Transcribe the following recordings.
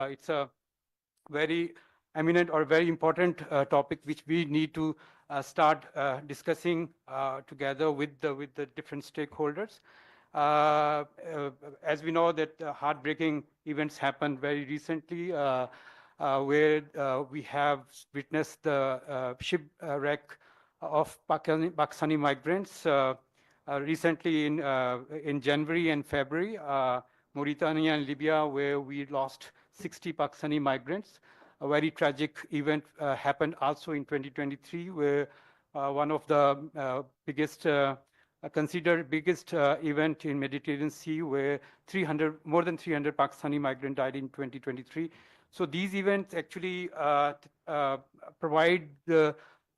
It's a very eminent or very important topic which we need to start discussing together with the different stakeholders. As we know that heartbreaking events happened very recently, where we have witnessed the shipwreck of Pakistani migrants recently in January and February. Mauritania and Libya, where we lost 60 Pakistani migrants. A very tragic event happened also in 2023, where one of the biggest, considered biggest event in Mediterranean Sea, where more than 300 Pakistani migrants died in 2023. So these events actually provide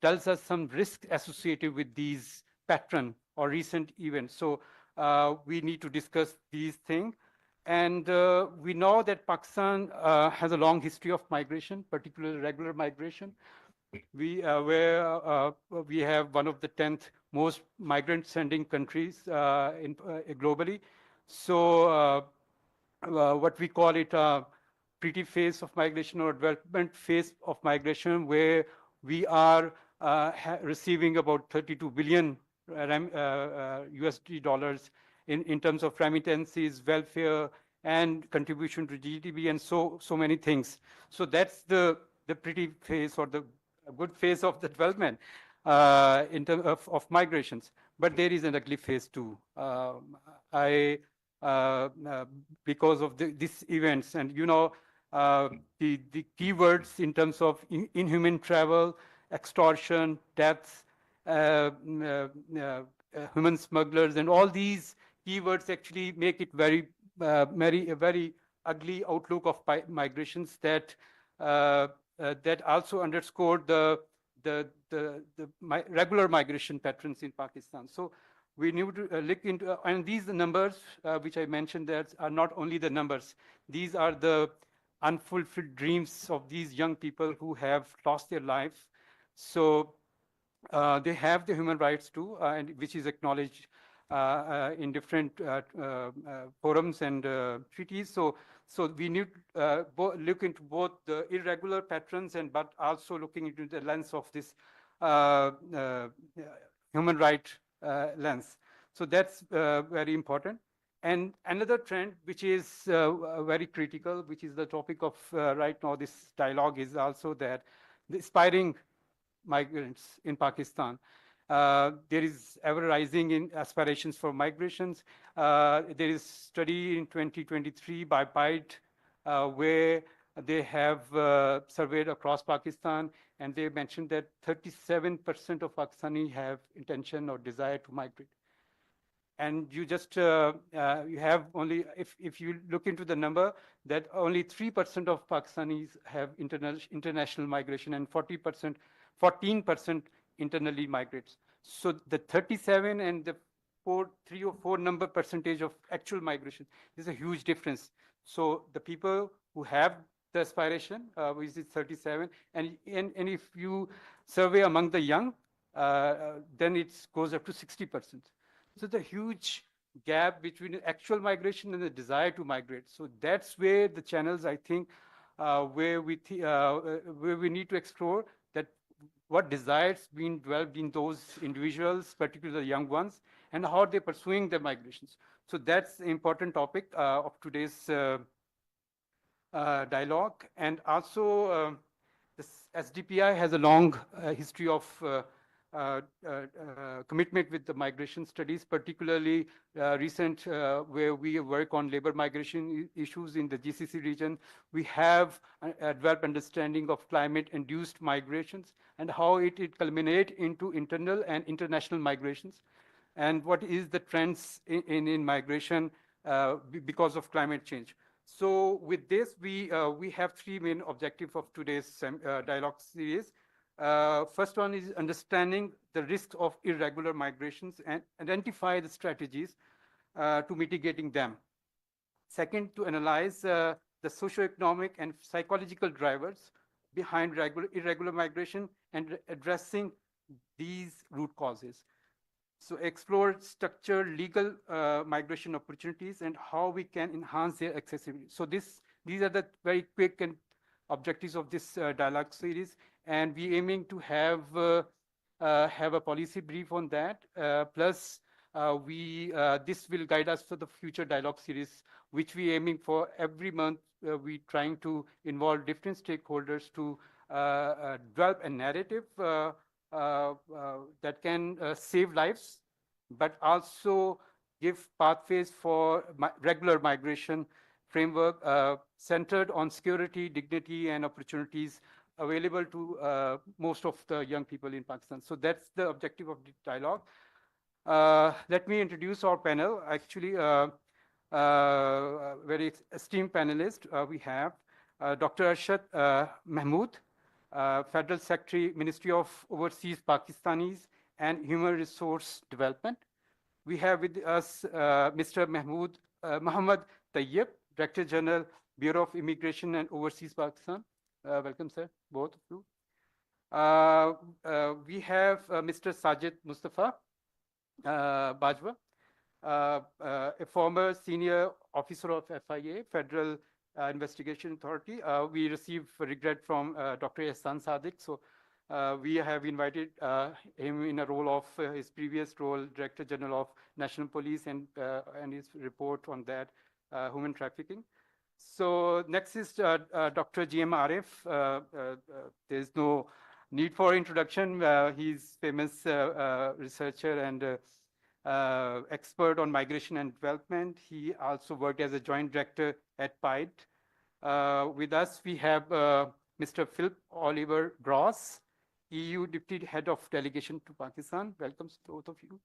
tells us some risk associated with these pattern or recent events. So we need to discuss these things. And we know that Pakistan has a long history of migration, particularly regular migration. We have one of the 10th most migrant-sending countries globally. So what we call it a pretty phase of migration or development phase of migration, where we are receiving about 32 billion USD dollars in terms of remittances, welfare, and contribution to GDP, and so many things. So that's the pretty phase or the good phase of the development in terms of migrations. But there is an ugly phase too. Because of these events, and the keywords in terms of inhuman travel, extortion, deaths, human smugglers, and all these keywords actually make it a very ugly outlook of migrations that also underscore the regular migration patterns in Pakistan. So we need to look into, and these numbers which I mentioned that are not only the numbers, these are the unfulfilled dreams of these young people who have lost their life. So they have the human rights too, and which is acknowledged in different forums and treaties. So we need look into both the irregular patterns but also looking into the lens of this human right lens. So that's very important. And another trend which is very critical, which is the topic of right now this dialogue, is also that the aspiring migrants in Pakistan. There is ever rising in aspirations for migrations. There is study in 2023 by PIDE where they have surveyed across Pakistan, and they mentioned that 37% of Pakistani have intention or desire to migrate. And you just you have only, if you look into the number, that only 3% of Pakistanis have international migration, and 14% internally migrates. So the 37 and the 3 or 4 number percentage of actual migration is a huge difference. So the people who have the aspiration, which is 37, and if you survey among the young, then it goes up to 60%. So the huge gap between actual migration and the desire to migrate. So that's where the channels, I think, where we need to explore that what desires being developed in those individuals, particularly the young ones, and how they're pursuing their migrations. So that's the important topic of today's dialogue. And also, this SDPI has a long history of commitment with the migration studies, particularly recent where we work on labor migration issues in the GCC region. We have a developed understanding of climate-induced migrations and how it culminates into internal and international migrations, and what is the trends in migration because of climate change. So with this, we have 3 main objectives of today's dialogue series. First one is understanding the risks of irregular migrations and identify the strategies to mitigating them. Second, to analyze the socioeconomic and psychological drivers behind irregular migration and addressing these root causes. So explore structured legal migration opportunities and how we can enhance their accessibility. So this These are the very quick and objectives of this dialogue series, and we aiming to have a policy brief on that. Plus, this will guide us for the future dialogue series, which we aiming for every month. We trying to involve different stakeholders to develop a narrative that can save lives, but also give pathways for regular migration framework centered on security, dignity, and opportunities available to most of the young people in Pakistan. So that's the objective of the dialogue. Let me introduce our panel. Actually, very esteemed panelist we have Dr. Arshad Mahmood, Federal Secretary, Ministry of Overseas Pakistanis and Human Resource Development. We have with us Mr. Muhammad Tayyib, Director General, Bureau of Immigration and Overseas Pakistan. Welcome, sir, both of you. We have Mr. Sajid Mustafa Bajwa, a former senior officer of FIA, Federal Investigation Authority. We received regret from Dr. Ehsan Sadiq. So we have invited him in a role of his previous role, Director General of National Police, and his report on that, human trafficking. So next is Dr. GM Arif. There's no need for introduction. He's famous researcher and expert on migration and development. He also worked as a joint director at PIDE. With us, we have Mr. Philip Oliver Gross, EU Deputy Head of Delegation to Pakistan. Welcome to both of you.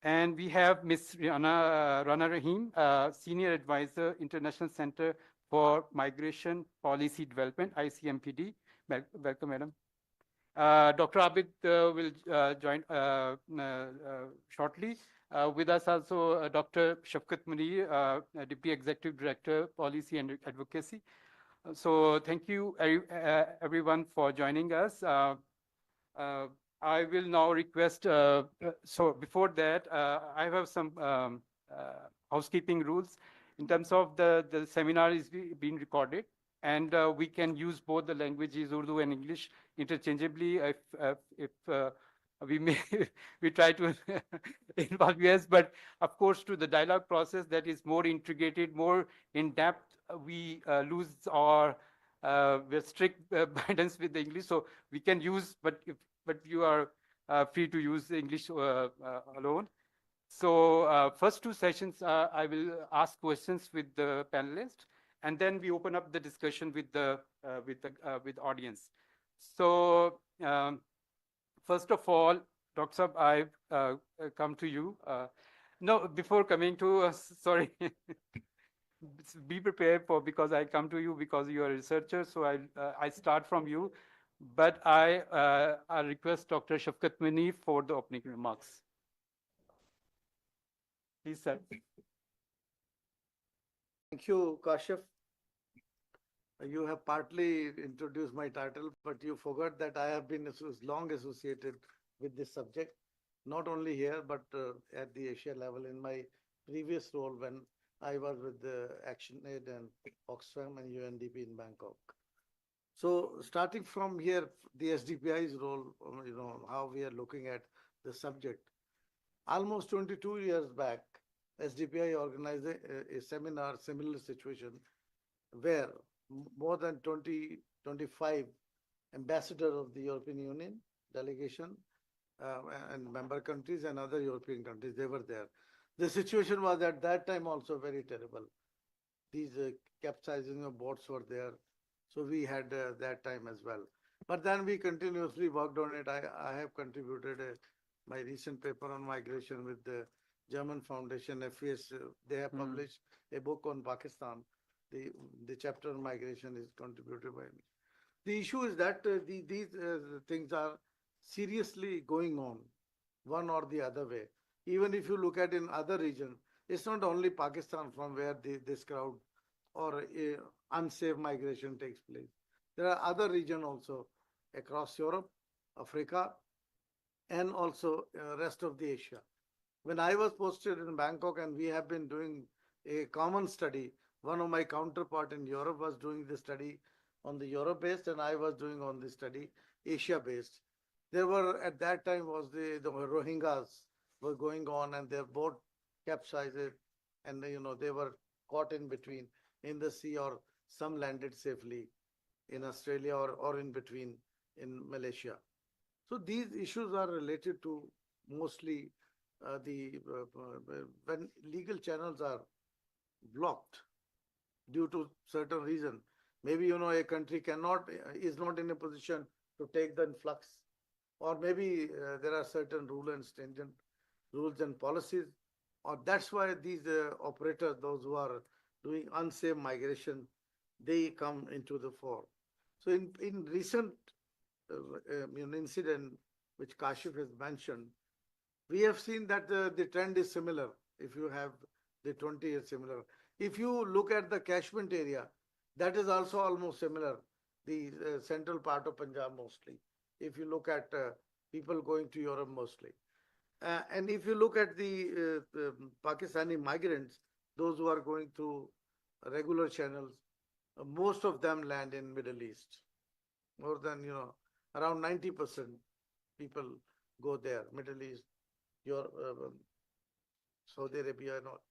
And we have Ms. Rana Rahim, Senior Advisor, International Center for Migration Policy Development, ICMPD. Welcome, madam. Dr. Abid will join shortly. With us also Dr. Shafkat Munir, Deputy Executive Director, Policy and Advocacy. So thank you everyone for joining us. I will now request, so before that, I have some housekeeping rules. In terms of the seminar is being recorded, and we can use both the languages, Urdu and English, interchangeably if we may we try to involve US, but of course to the dialogue process that is more integrated, more in depth, we lose our strict guidance with the English, so we can use, but you are free to use English alone. So first two sessions, I will ask questions with the panelists, and then we open up the discussion with the audience. So first of all, Dr. Saab, I come to you. No, before coming to, sorry, be prepared for, because I come to you because you are a researcher, so I start from you. But I request Dr. Shafkat Munir for the opening remarks. Please, sir. Thank you, Kashif. You have partly introduced my title, but you forgot that I have been long associated with this subject, not only here, but at the Asia level in my previous role when I was with the ActionAid and Oxfam and UNDP in Bangkok. So starting from here, the SDPI's role, how we are looking at the subject. Almost 22 years back, SDPI organized a seminar, similar situation, where more than 25 ambassadors of the European Union delegation and member countries and other European countries, they were there. The situation was at that time also very terrible. These capsizing of boats were there. So we had that time as well. But then we continuously worked on it. I have contributed my recent paper on migration with the German Foundation, FES. They have published a book on Pakistan. The chapter on migration is contributed by me. The issue is that these things are seriously going on, one or the other way. Even if you look at in other regions, it's not only Pakistan from where this crowd or unsafe migration takes place. There are other regions also across Europe, Africa, and also rest of the Asia. When I was posted in Bangkok, and we have been doing a common study One of my counterpart in Europe was doing the study on the Europe based, and I was doing on the study Asia based. There were at that time was the Rohingyas were going on, and their boat capsized, and they were caught in between in the sea, or some landed safely in Australia, or in between in Malaysia. So these issues are related to mostly the when legal channels are blocked due to certain reason. Maybe a country cannot is not in a position to take the influx, or maybe there are certain rule and stringent rules and policies, or that's why these operators, those who are doing unsafe migration, they come into the fore. So in recent incident which Kashif has mentioned, we have seen that the trend is similar. If you have the 20 is similar. If you look at the catchment area, that is also almost similar. The central part of Punjab mostly. If you look at people going to Europe mostly. And if you look at the Pakistani migrants, those who are going through regular channels, most of them land in Middle East. More than, around 90% people go there, Middle East, Europe, Saudi Arabia and all.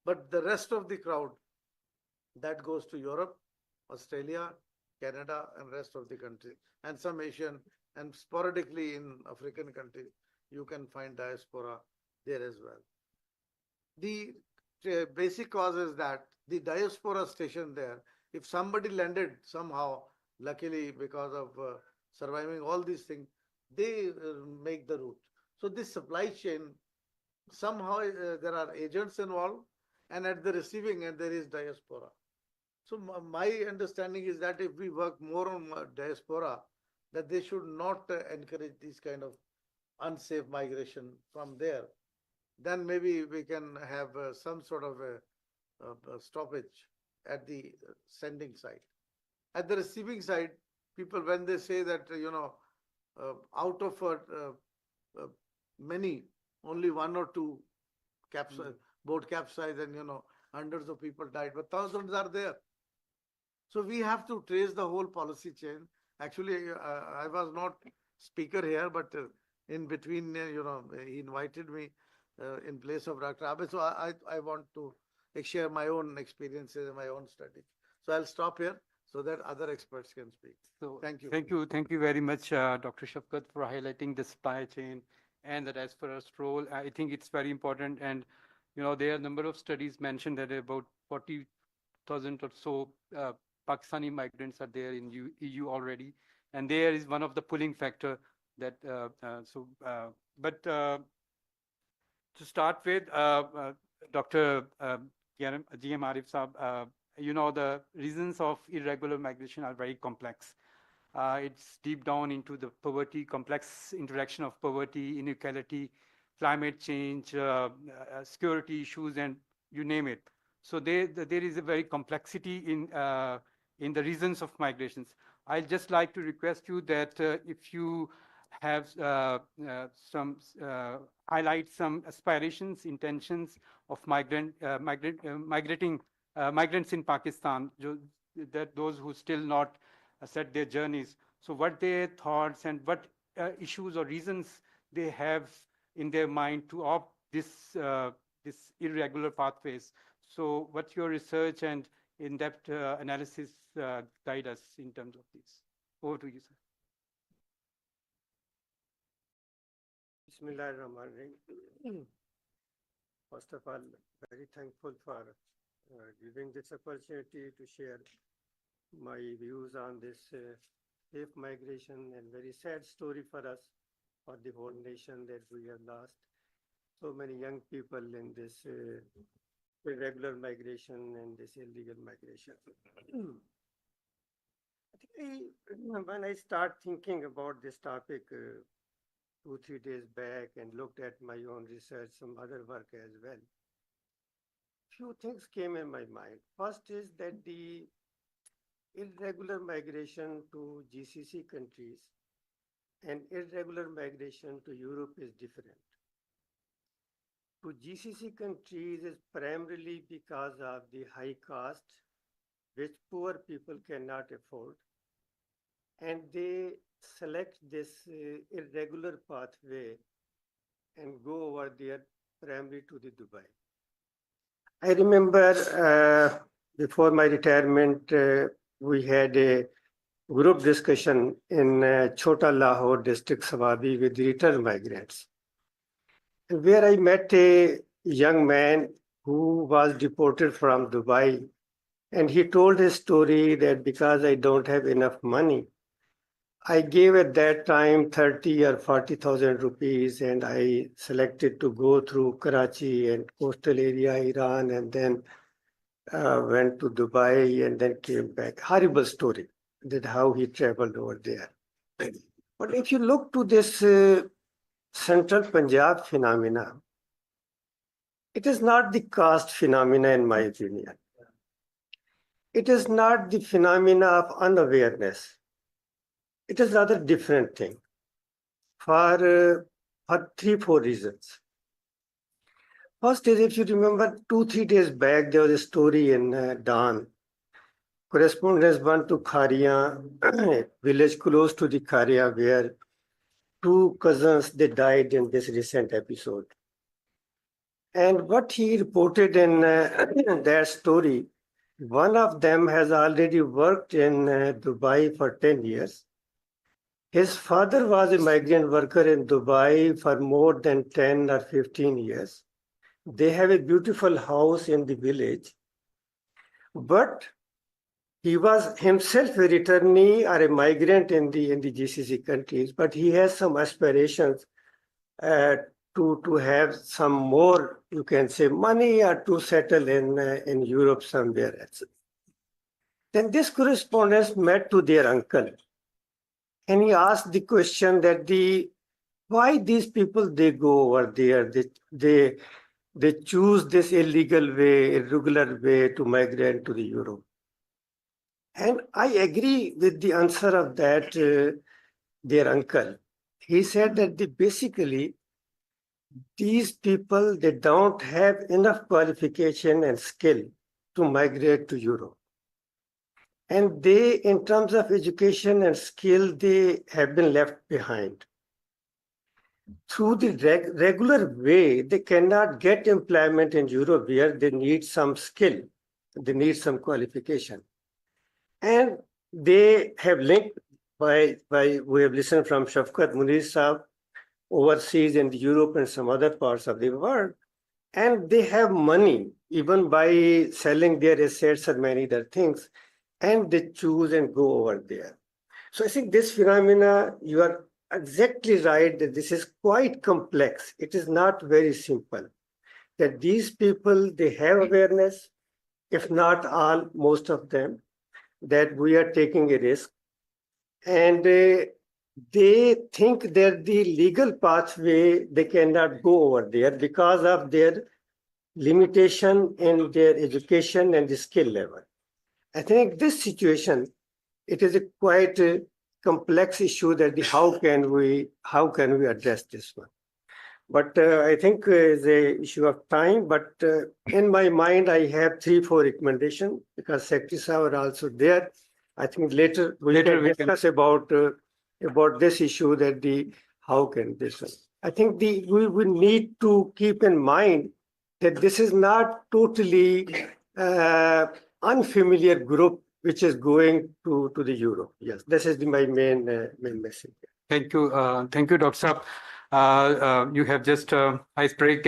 But the rest of the crowd, that goes to Europe, Australia, Canada, and rest of the country, and some Asian, and sporadically in African countries, you can find diaspora there as well. The basic cause is that the diaspora station there, if somebody landed somehow, luckily because of surviving all these things, they make the route. So this supply chain, somehow there are agents involved, and at the receiving end there is diaspora. So my understanding is that if we work more on diaspora, that they should not encourage this kind of unsafe migration from there. Then maybe we can have some sort of a stoppage at the sending side. At the receiving side, people, when they say that, out of many, only one or two boat capsize, and, hundreds of people died, but thousands are there. So we have to trace the whole policy chain. Actually, I was not speaker here, but in between, he invited me in place of Dr. Abe. So I want to share my own experiences and my own study. So I'll stop here so that other experts can speak. So Thank you. thank you very much, Dr. Shafkat, for highlighting the supply chain and the diaspora's role. I think it's very important, and there are a number of studies mentioned that about 40,000 or so Pakistani migrants are there in EU already, and there is one of the pulling factor that but to start with, Dr. GM Arif Saab, the reasons of irregular migration are very complex. It's deep down into the poverty, complex interaction of poverty, inequality, climate change, security issues, and you name it. So there is a very complexity in the reasons of migrations. I'd just like to request you that if you have some highlight some aspirations, intentions of migrating migrants in Pakistan, that those who still not set their journeys. So what their thoughts and what issues or reasons they have in their mind to opt this irregular pathways. So what your research and in-depth analysis guide us in terms of this. Over to you, sir. Bismillahirrahmanirrahim. First of all, very thankful for giving this opportunity to share my views on this safe migration, and very sad story for us, for the whole nation, that we have lost so many young people in this irregular migration and this illegal migration. When I start thinking about this topic 2-3 days back and looked at my own research, some other work as well, few things came in my mind. First is that the irregular migration to GCC countries and irregular migration to Europe is different. to GCC countries is primarily because of the high cost, which poor people cannot afford, and they select this irregular pathway and go over there primarily to the Dubai. I remember before my retirement, we had a group discussion in Chota Lahore district, Sawabi, with returned migrants, where I met a young man who was deported from Dubai. And he told his story that because I don't have enough money, I gave at that time 30 or 40,000 rupees, and I selected to go through Karachi and coastal area, Iran, and then went to Dubai and then came back. Horrible story that how he traveled over there. But if you look to this central Punjab phenomena, it is not the caste phenomena, in my opinion. It is not the phenomena of unawareness. It is rather different thing for 3-4 reasons. First is, if you remember, 2-3 days back, there was a story in Dawn. Correspondents went to Kharia, a village close to the Kharia, where 2 cousins, they died in this recent episode. And what he reported in their story, one of them has already worked in Dubai for 10 years. His father was a migrant worker in Dubai for more than 10 or 15 years. They have a beautiful house in the village, but he was himself a returnee or a migrant in the GCC countries, but he has some aspirations to have some more, you can say, money or to settle in Europe somewhere else. Then this correspondent met to their uncle, and he asked the question that why these people, they go over there, they choose this illegal way, irregular way to migrate to the Europe. And I agree with the answer of that their uncle. He said that basically these people, they don't have enough qualification and skill to migrate to Europe. And they, in terms of education and skill, they have been left behind. Through the regular way, they cannot get employment in Europe where they need some skill, they need some qualification. And they have linked by we have listened from Shafqat Munir Saab overseas in Europe and some other parts of the world, and they have money even by selling their assets and many other things, and they choose and go over there. So I think this phenomena, you are exactly right that this is quite complex. It is not very simple. That these people, they have awareness, if not all, most of them, that we are taking a risk. And they think that the legal pathway, they cannot go over there because of their limitation in their education and the skill level. I think this situation, it is a quite complex issue that how can we address this one. But I think it's an issue of time. But in my mind, I have 3-4 recommendations because Secretary Saab are also there. I think later we can discuss about this issue that how can this one. I think we need to keep in mind that this is not totally unfamiliar group which is going to the Europe. Yes, this is my main message. Thank you, Dr. Saab. You have just icebreak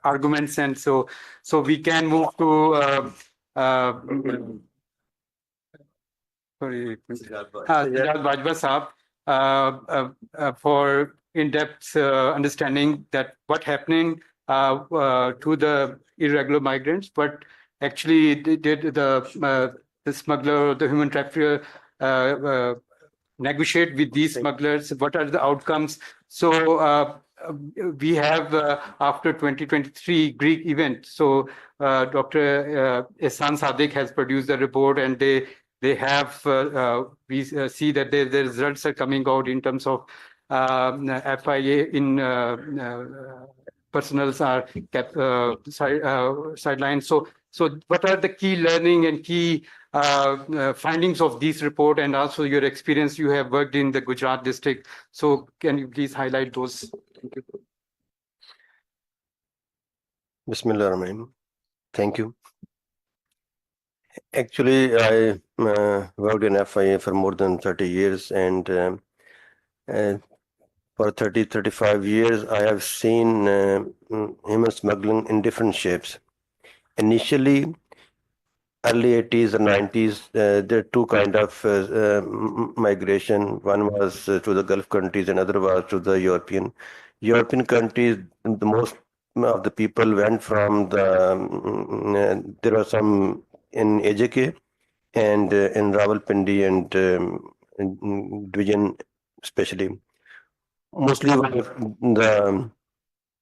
arguments, and so we can move to Siddharth Bajwa Saab for in-depth understanding that what happening to the irregular migrants, but actually did the smuggler, the human trafficker negotiate with these smugglers? What are the outcomes? So we have after 2023 Greek event. So Dr. Ehsan Sadiq has produced a report, and they have we see that the results are coming out in terms of FIA in personals are kept sidelined. So what are the key learning and key findings of this report, and also your experience? You have worked in the Gujarat district, so can you please highlight those? Thank you. Bismillah ar-Rahman. Thank you. Actually, I worked in FIA for more than 30 years, and for 35 years, I have seen human smuggling in different shapes. Initially, early 80s and 90s, there are two kind of migration. One was to the Gulf countries, and other was to the European. European countries, the most of the people went from there were some in AJK and in Rawalpindi and division especially. Mostly were the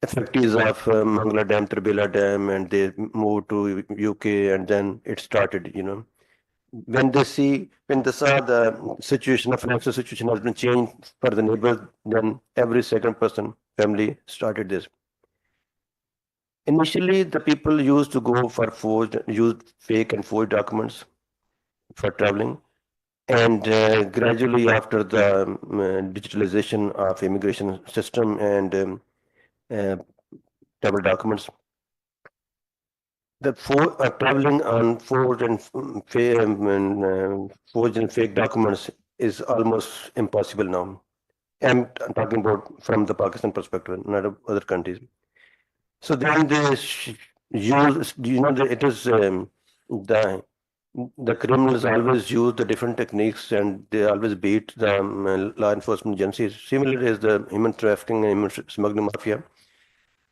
effectees of Mangala Dam, Tribila Dam, and they moved to UK, and then it started, When they saw the situation, the financial situation has been changed for the neighbors, then every second person, family started this. Initially, the people used to go for used fake and forged documents for traveling. And gradually, after the digitalization of immigration system and uh, travel documents, the traveling on forged and fake documents is almost impossible now. I'm talking about from the Pakistan perspective, not of other countries. So then they use, it is the criminals always use the different techniques, and they always beat the law enforcement agencies. Similarly, as the human trafficking and human smuggling mafia.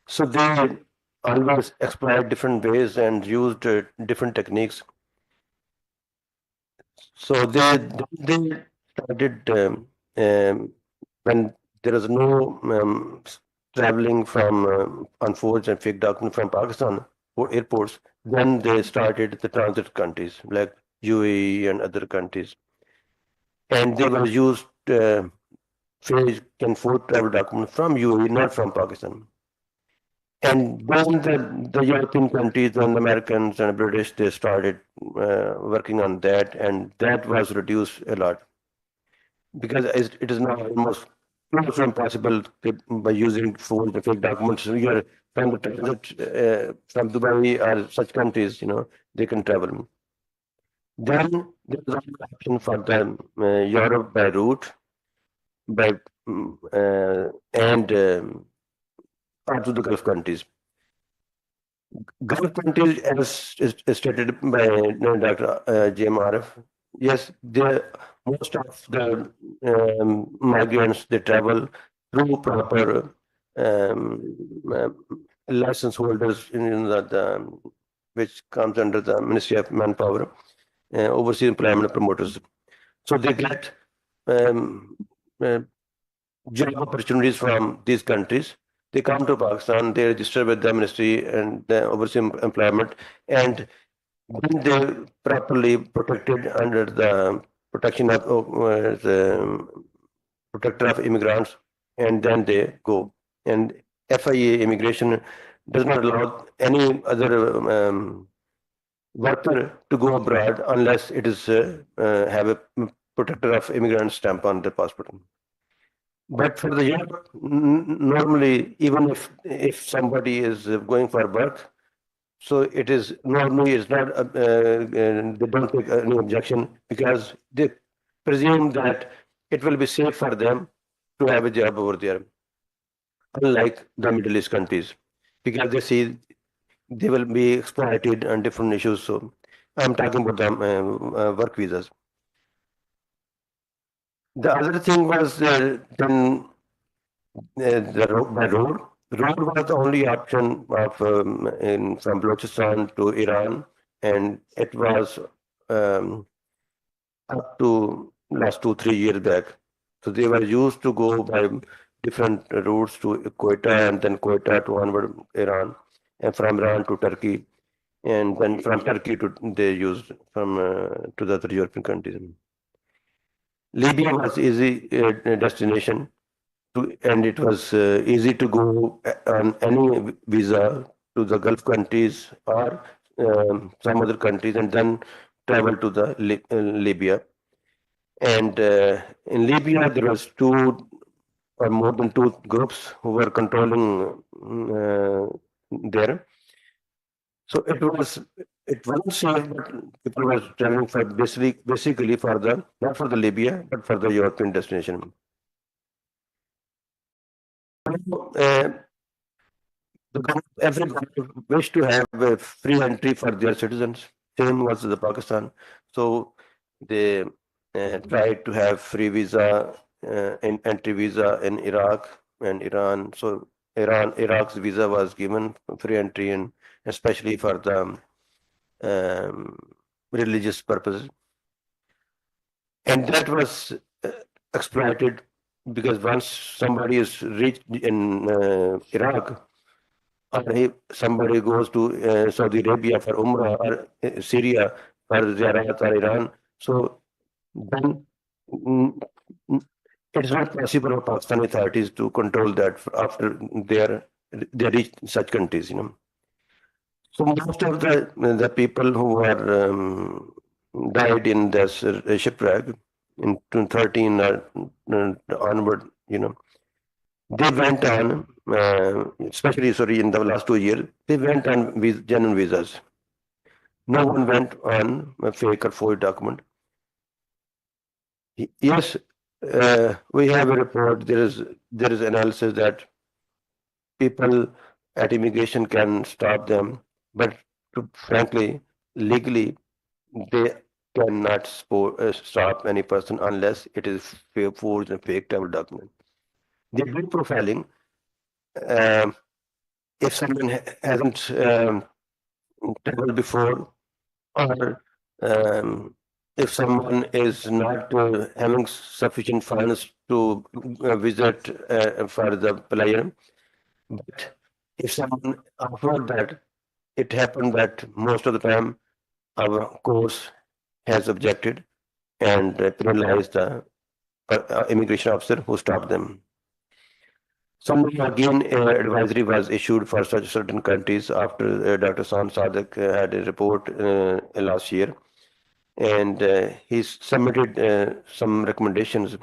So they always exploit different ways and used different techniques. So they started when there was no traveling from unforged and fake documents from Pakistan or airports. Then they started the transit countries like UAE and other countries, and they were used fake and forged travel documents from UAE, not from Pakistan. And then the European countries and Americans and British, they started working on that, and that was reduced a lot because it is now almost close to impossible by using forged and fake documents. So you're from the transit from Dubai or such countries, they can travel. Then there is an option for the Europe by route, by and out the Gulf countries. Gulf countries, as is stated by Dr. JMRF, yes, most of the migrants, they travel through proper license holders in which comes under the Ministry of Manpower, overseas employment promoters. So they get uh, job opportunities from these countries. They come to Pakistan, they register with the ministry and the overseas employment, and then they properly protected under the protection of the protector of immigrants, and then they go. And FIA immigration does not allow any other worker to go abroad unless it is have a protector of immigrants stamp on the passport. But for the Europe, normally, even if somebody is going for work, so it is normally it's not they don't take any objection because they presume that it will be safe for them to have a job over there, unlike the Middle East countries, because they see they will be exploited on different issues. So I'm talking about the work visas. The other thing was then by road. Road was the only option of from Balochistan to Iran, and it was up to last 2-3 years back. So they were used to go by different routes to Quetta, and then Quetta to onward Iran, and from Iran to Turkey, and then from Turkey to they used from to the other European countries. Libya was easy destination. and it was easy to go on any visa to the Gulf countries or some other countries, and then travel to the Libya. And in Libya, there was two or more than two groups who were controlling there. So it wasn't safe, but people were traveling for basically for the not for the Libya, but for the European destination. Uh, every country wished to have a free entry for their citizens. Same was the Pakistan. So they tried to have free visa and entry visa in Iraq and Iran. So Iraq's visa was given free entry, and especially for the um, religious purposes. And that was exploited because once somebody is reached in Iraq, or if somebody goes to Saudi Arabia for Umrah or Syria for Ziyarat or Iran, so then mm, mm, it's not possible for Pakistani authorities to control that after they reach such countries, you know. So most of the people who were died in this shipwreck in 2013 onward, you know, they went on, especially sorry in the last 2 years, they went on with genuine visas. No one went on a fake or forged document. Yes, we have a report. There is analysis that people at immigration can stop them, but frankly, legally, they cannot stop any person unless it is forged and fake travel document. They do profiling. Um, if someone hasn't traveled before, or if someone is not having sufficient funds to visit for the player, but if someone offered that, it happened that most of the time our course has objected and penalized the immigration officer who stopped them. Some again advisory was issued for such certain countries after Dr. San Sadak had a report last year, and he submitted some recommendations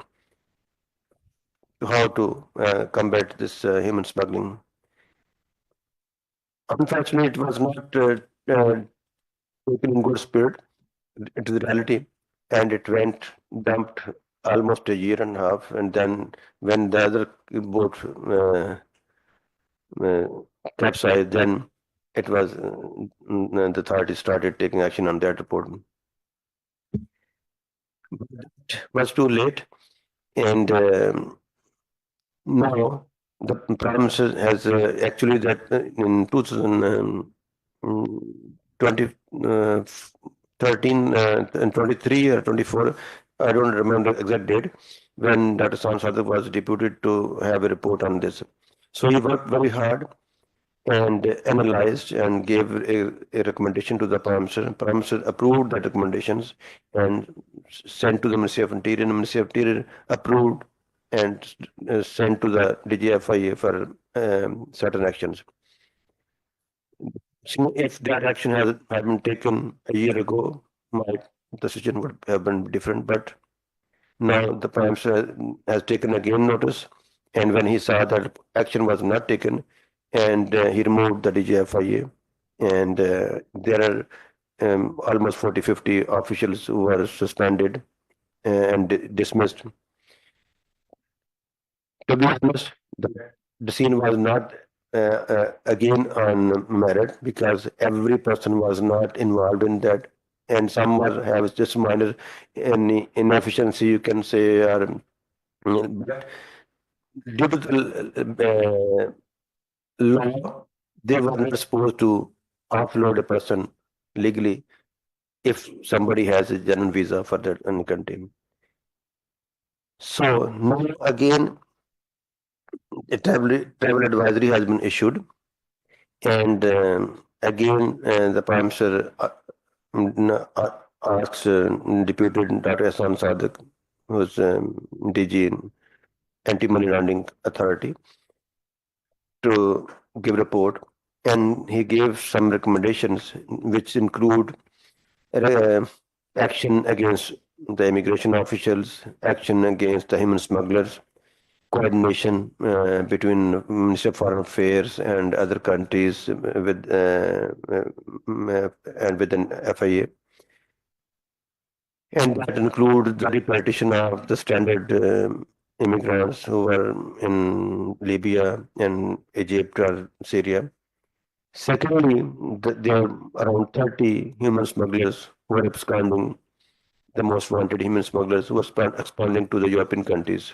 to how to combat this human smuggling. Unfortunately, it was not taken in good spirit into the reality, and it went dumped almost a year and a half, and then when the other boat uh, capsized, then it was the authorities started taking action on that report. It was too late, and now the Prime Minister has actually that in 2013 and 23 or 24, I don't remember the exact date, when Dr. Sansada was deputed to have a report on this. So he worked very hard and analyzed and gave a recommendation to the Prime Minister. Prime Minister approved the recommendations and sent to the Ministry of Interior, and the Ministry of Interior approved and sent to the DGFIA for certain actions. So if that action had been taken a year ago, my decision would have been different. But now the Prime Minister has taken again notice, and when he saw that action was not taken, and he removed the DGFIA, and there are almost 40-50 officials who were suspended and dismissed. To be honest, the scene was not again on merit because every person was not involved in that, and some were have just minor inefficiency, you can say, or but due to the law, they were not supposed to offload a person legally if somebody has a genuine visa for that country. So now again, a travel advisory has been issued, and again the Prime Minister asks Deputy Dr. Hassan Sadiq, who's DG Anti-Money Laundering Authority to give report, and he gave some recommendations which include uh, action against the immigration officials, action against the human smugglers, coordination between Ministry of Foreign Affairs and other countries and within FIA. And that includes the repatriation of the standard immigrants who were in Libya and Egypt or Syria. Secondly, there are around 30 human smugglers who are absconding, the most wanted human smugglers who are absconding to the European countries.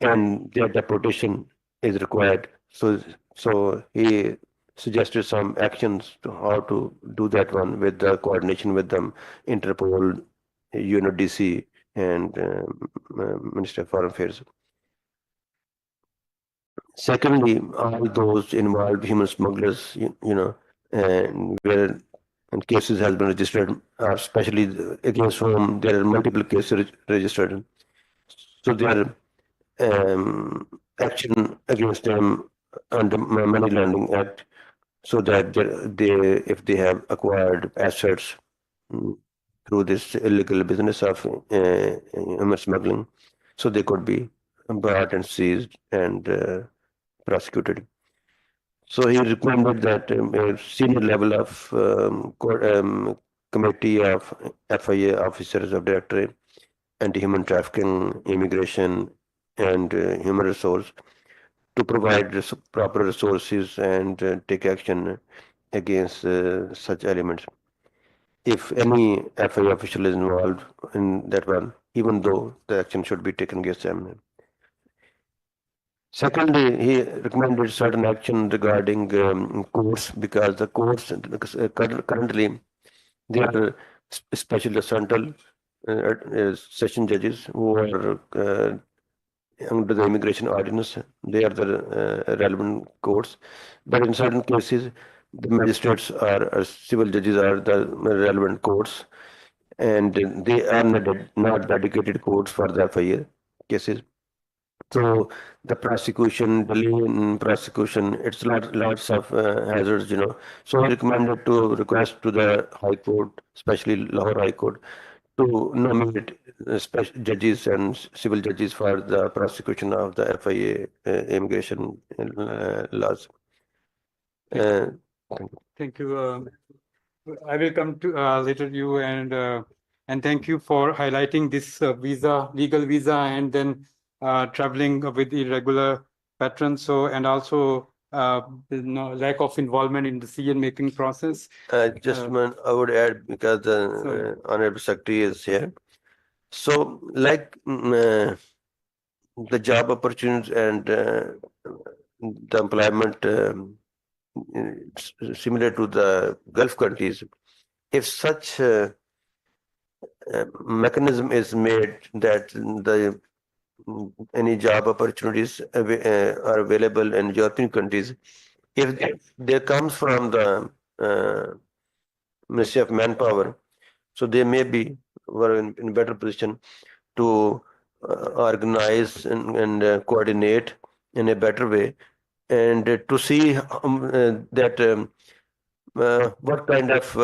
And their deportation is required. So he suggested some actions to how to do that one with the coordination with them, Interpol, UNODC, and Minister of Foreign Affairs. Secondly, all those involved human smugglers, and where and cases has been registered, especially against whom there are multiple cases registered. So their action against them under Money Laundering Act, so that if they have acquired assets through this illegal business of human smuggling, so they could be brought and seized and prosecuted. So he recommended that a senior level of committee of FIA officers of Directorate, Anti-Human Trafficking, Immigration, and Human Resource to provide proper resources and take action against such elements. If any FIA official is involved in that one, even though the action should be taken against them. Secondly, he recommended certain action regarding courts, because the courts currently they are especially the central session judges who are under the immigration ordinance. They are the relevant courts, but in certain cases, the magistrates or civil judges are the relevant courts, and they are not dedicated courts for the FIA cases. So the prosecution, delay in prosecution, it's lots of hazards. So I recommended to request to the High Court, especially Lahore High Court, to nominate special judges and civil judges for the prosecution of the FIA immigration laws. Thank Thank you. I will come to later you, and thank you for highlighting this legal visa, and then traveling with irregular patrons. So, and also lack of involvement in decision-making process. Just one, I would add, because the Honorable Secretary is here. So, like the job opportunities and the employment similar to the Gulf countries, if such mechanism is made that the any job opportunities are available in European countries, if they comes from the Ministry of Manpower, so they may be were in better position to organize and coordinate in a better way, and to see that what kind of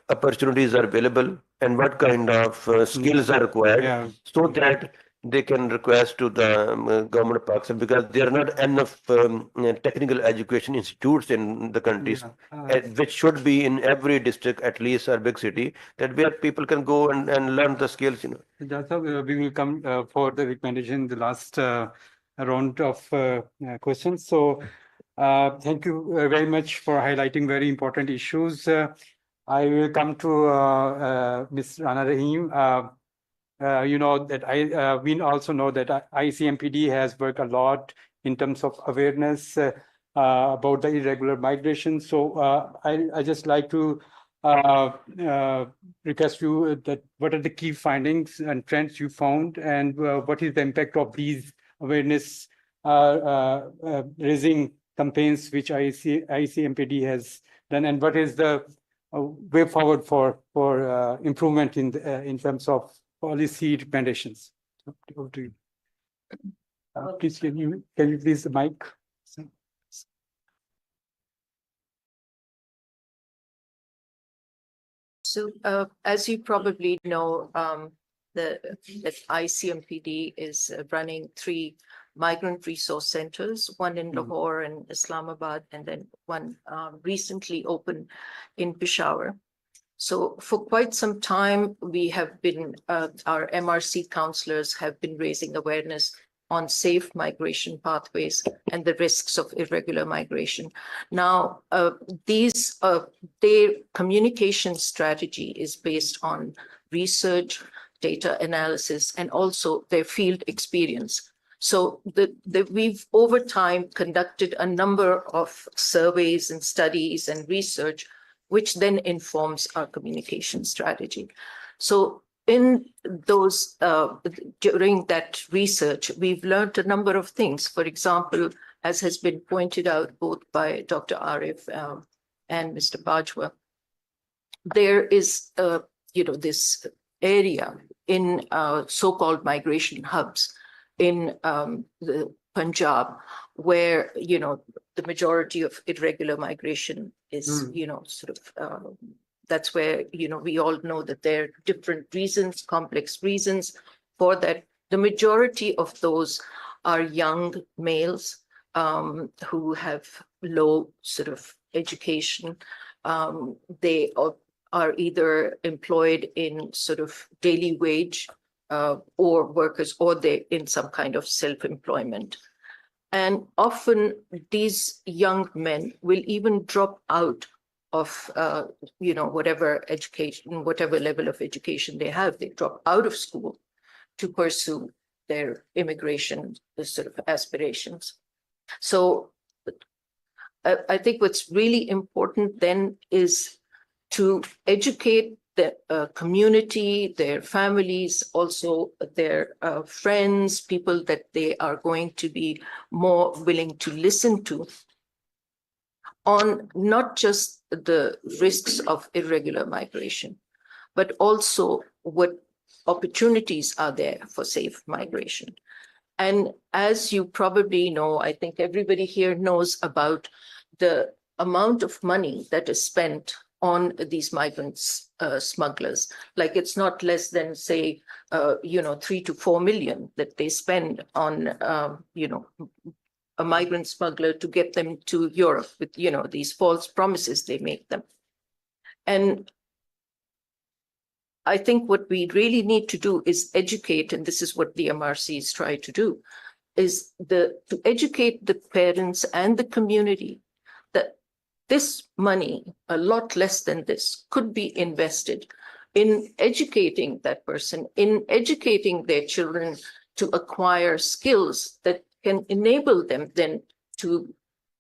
opportunities are available and what kind of skills are required, so that they can request to the government of Pakistan, because there are not enough technical education institutes in the countries, which should be in every district at least, or big city, that where people can go and learn the skills. That's how we will come for the recommendation in the last round of questions. So thank you very much for highlighting very important issues. I will come to Ms. Rana Rahim. You know that we also know that ICMPD has worked a lot in terms of awareness about the irregular migration. So I just like to request you that what are the key findings and trends you found, and what is the impact of these awareness raising campaigns which ICMPD has done, and what is the way forward for improvement in terms of policy recommendations? Over to you. Please, can you please the mic? So, as you probably know, the ICMPD is running 3 migrant resource centers, one in Lahore and Islamabad, and then one recently opened in Peshawar. So for quite some time, we have been, our MRC counselors have been raising awareness on safe migration pathways and the risks of irregular migration. Now, their communication strategy is based on research, data analysis, and also their field experience. So we've over time conducted a number of surveys and studies and research, which then informs our communication strategy. So in those, during that research, we've learned a number of things. For example, as has been pointed out both by Dr. Arif and Mr. Bajwa, there is, this area in so-called migration hubs in the Punjab, where, the majority of irregular migration is, that's where, we all know that there are different reasons, complex reasons for that. The majority of those are young males who have low education. They are either employed in daily wage or workers, or they're in some kind of self-employment. And often these young men will even drop out of, whatever education, whatever level of education they have, they drop out of school to pursue their immigration aspirations. So I think what's really important then is to educate the community, their families, also their friends, people that they are going to be more willing to listen to, on not just the risks of irregular migration, but also what opportunities are there for safe migration. And as you probably know, I think everybody here knows about the amount of money that is spent on these migrants smugglers. Like, it's not less than, say, 3 to 4 million that they spend on, a migrant smuggler to get them to Europe with, these false promises they make them. And I think what we really need to do is educate, and this is what the MRCs try to do, is to educate the parents and the community that this money, a lot less than this, could be invested in educating that person, in educating their children to acquire skills that can enable them then to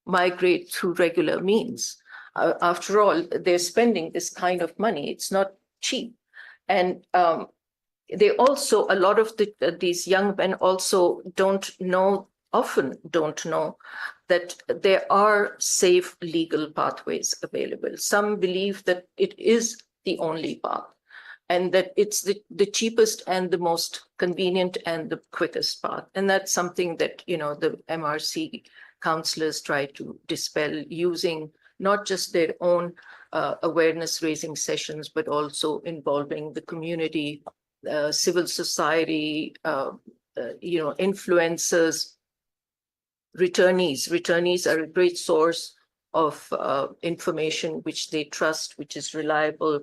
migrate through regular means. After all, they're spending this kind of money. It's not cheap. And they also, a lot of these young men also often don't know that there are safe legal pathways available. Some believe that it is the only path, and that it's the cheapest and the most convenient and the quickest path. And that's something that, the MRC counselors try to dispel using not just their own awareness raising sessions, but also involving the community, civil society, influencers, returnees. Returnees are a great source of information which they trust, which is reliable,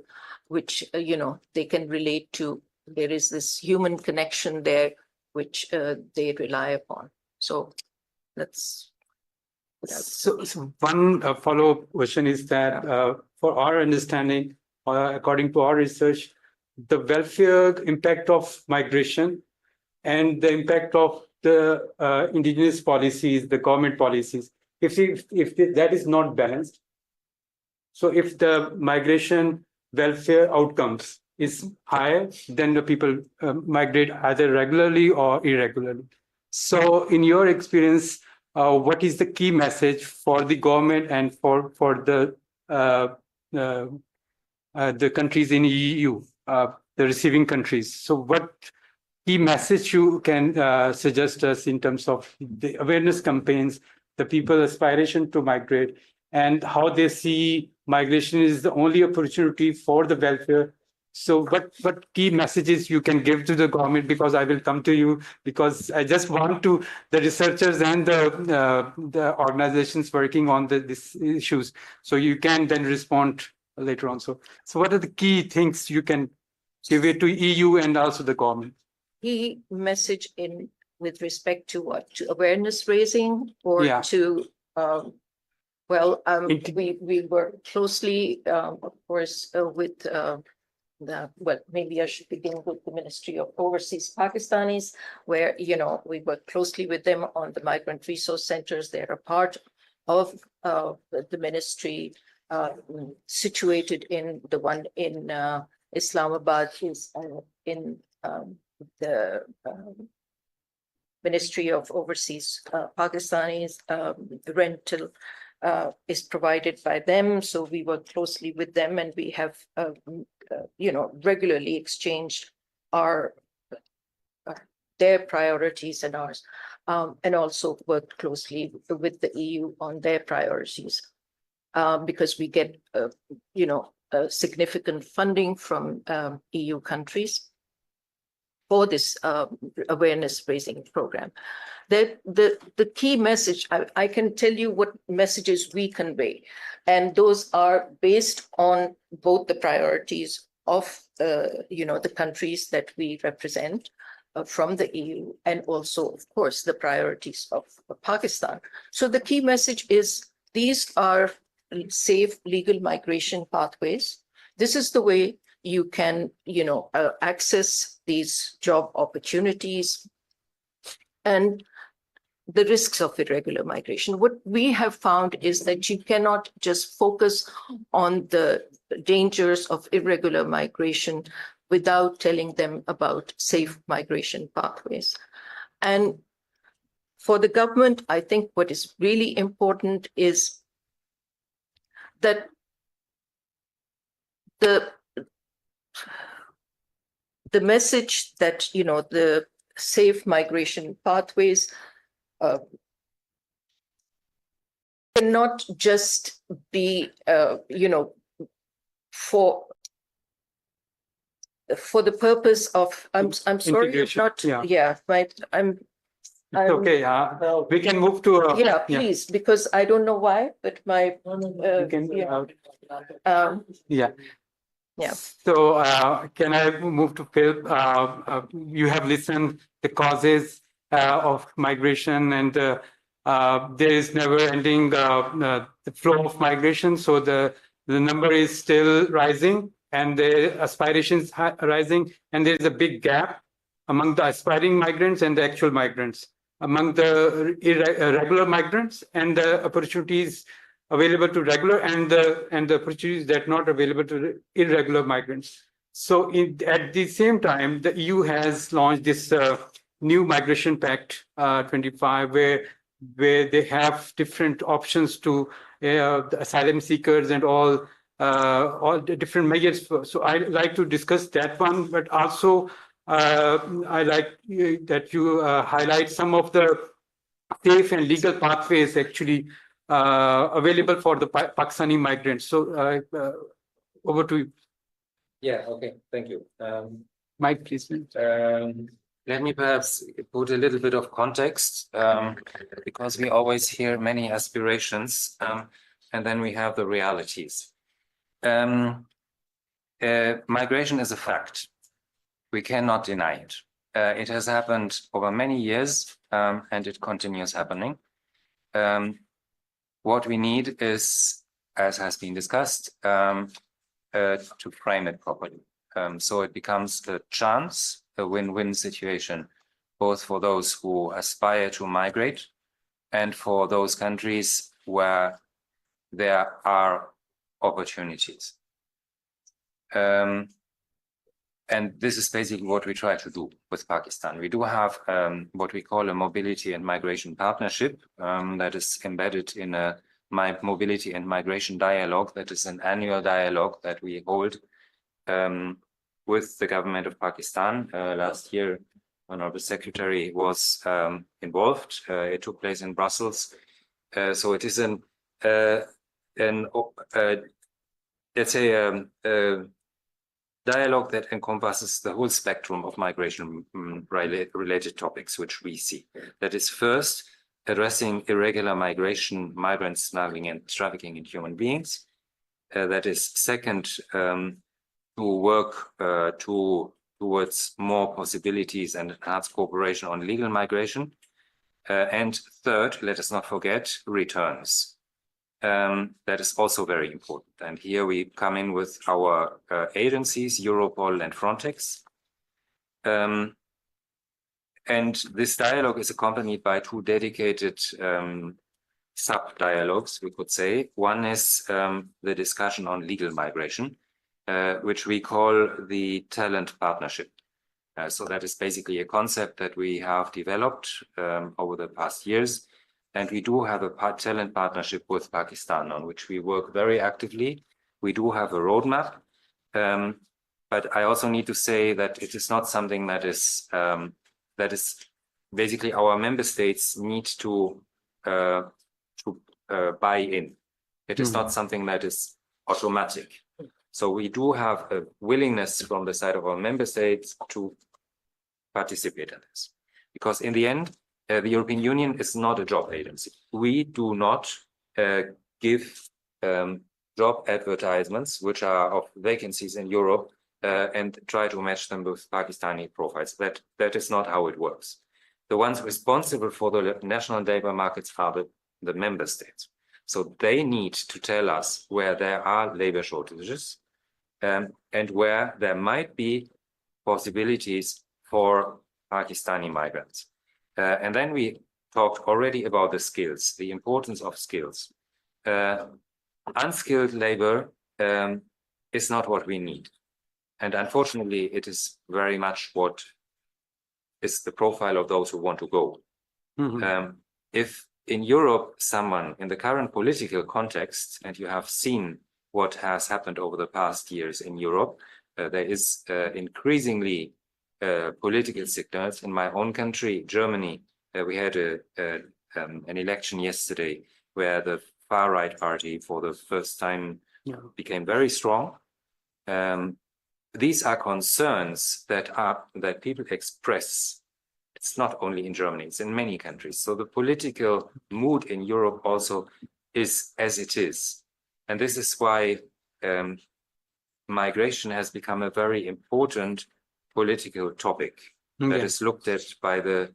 which, they can relate to. There is this human connection there, which they rely upon. So that's. So one follow-up question is that for our understanding, according to our research, the welfare impact of migration and the impact of the indigenous policies, the government policies, if that is not balanced, so if the migration welfare outcomes is higher, then the people migrate either regularly or irregularly. So in your experience, what is the key message for the government and for the countries in EU, the receiving countries? So what key message you can suggest us in terms of the awareness campaigns, the people's aspiration to migrate, and how they see migration is the only opportunity for the welfare. So what key messages you can give to the government, because I will come to you, because I just want to the researchers and the organizations working on these issues, so you can then respond later on. So what are the key things you can give it to EU and also the government? Key message in with respect to what? To awareness raising or Yeah. to Inti- we work closely, of course, with maybe I should begin with the Ministry of Overseas Pakistanis, where, you know, we work closely with them on the migrant resource centers. They're a part of the ministry, situated in the one in Islamabad is in the Ministry of Overseas Pakistanis. Rental is provided by them, so we work closely with them, and we have you know, regularly exchanged our their priorities and ours, and also worked closely with the EU on their priorities, because we get you know, significant funding from EU countries for this awareness raising program. The key message, I can tell you what messages we convey, and those are based on both the priorities of you know, the countries that we represent from the EU, and also, of course, the priorities of Pakistan. So the key message is these are safe legal migration pathways. This is the way you can, you know, access these job opportunities and the risks of irregular migration. What we have found is that you cannot just focus on the dangers of irregular migration without telling them about safe migration pathways. And for the government, I think what is really important is that the message that, you know, the safe migration pathways cannot just be, you know, for the purpose of, I'm sorry, Integration, not, yeah. right, I'm okay, we can move to yeah, please, because I don't know why, but my yeah. Yeah. So can I move to Phil? You have listened the causes of migration, and there is never ending the flow of migration. So the number is still rising, and the aspirations are rising, and there is a big gap among the aspiring migrants and the actual migrants, among the irregular migrants and the opportunities available to regular and the opportunities that are not available to irregular migrants. So at the same time, the EU has launched this new Migration Pact 25, where they have different options to the asylum seekers and all the different measures. So I'd like to discuss that one, but also I like that you highlight some of the safe and legal pathways actually available for the Pakistani migrants. So over to you. Yeah, okay, thank you. Mike, please. Let me perhaps put a little bit of context, because we always hear many aspirations, and then we have the realities. Migration is a fact. We cannot deny it. It has happened over many years, and it continues happening. What we need is, as has been discussed, to frame it properly. So it becomes a chance, a win-win situation, both for those who aspire to migrate and for those countries where there are opportunities. And this is basically what we try to do with Pakistan. We do have what we call a mobility and migration partnership that is embedded in a mobility and migration dialogue. That is an annual dialogue that we hold with the government of Pakistan. Last year, Honorable Secretary was involved. It took place in Brussels. So it is let's say a dialogue that encompasses the whole spectrum of migration related topics which we see. That is first addressing irregular migration, migrants, smuggling and trafficking in human beings. That is second, to work towards more possibilities and enhanced cooperation on legal migration. And third, let us not forget, returns. That is also very important. And here we come in with our agencies, Europol and Frontex. And this dialogue is accompanied by two dedicated sub-dialogues, we could say. One is the discussion on legal migration, which we call the talent partnership. So that is basically a concept that we have developed over the past years. And we do have a talent partnership with Pakistan on which we work very actively. We do have a roadmap. But I also need to say that it is not something that is basically our member states need to buy in. It is not something that is automatic. So we do have a willingness from the side of our member states to participate in this. Because in the end, the European Union is not a job agency. We do not give job advertisements, which are of vacancies in Europe, and try to match them with Pakistani profiles. That is not how it works. The ones responsible for the national labor markets are the member states. So they need to tell us where there are labor shortages and where there might be possibilities for Pakistani migrants. And then we talked already about the skills, the importance of skills. Unskilled labor is not what we need. And unfortunately, it is very much what is the profile of those who want to go. If in Europe, someone in the current political context, and you have seen what has happened over the past years in Europe, there is increasingly political signals. In my own country, Germany, we had an election yesterday where the far-right party for the first time became very strong. These are concerns that people express. It's not only in Germany, it's in many countries. So the political mood in Europe also is as it is. And this is why migration has become a very important political topic that is looked at by the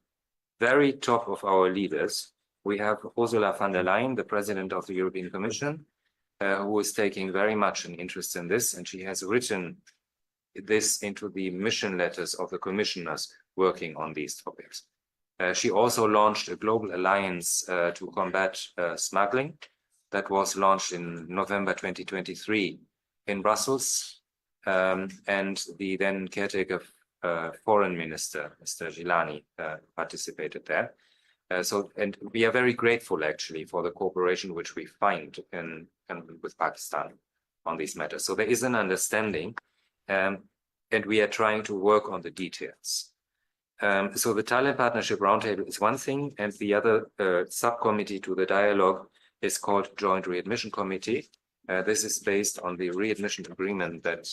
very top of our leaders. We have Ursula von der Leyen, the president of the European Commission, who is taking very much an interest in this, and she has written this into the mission letters of the commissioners working on these topics. She also launched a global alliance to combat smuggling that was launched in November 2023 in Brussels, and the then caretaker foreign minister, Mr. Gilani, participated there. And we are very grateful actually for the cooperation which we find with Pakistan on these matters. So there is an understanding, and we are trying to work on the details. So the Talent Partnership Roundtable is one thing, and the other subcommittee to the dialogue is called Joint Readmission Committee. This is based on the readmission agreement that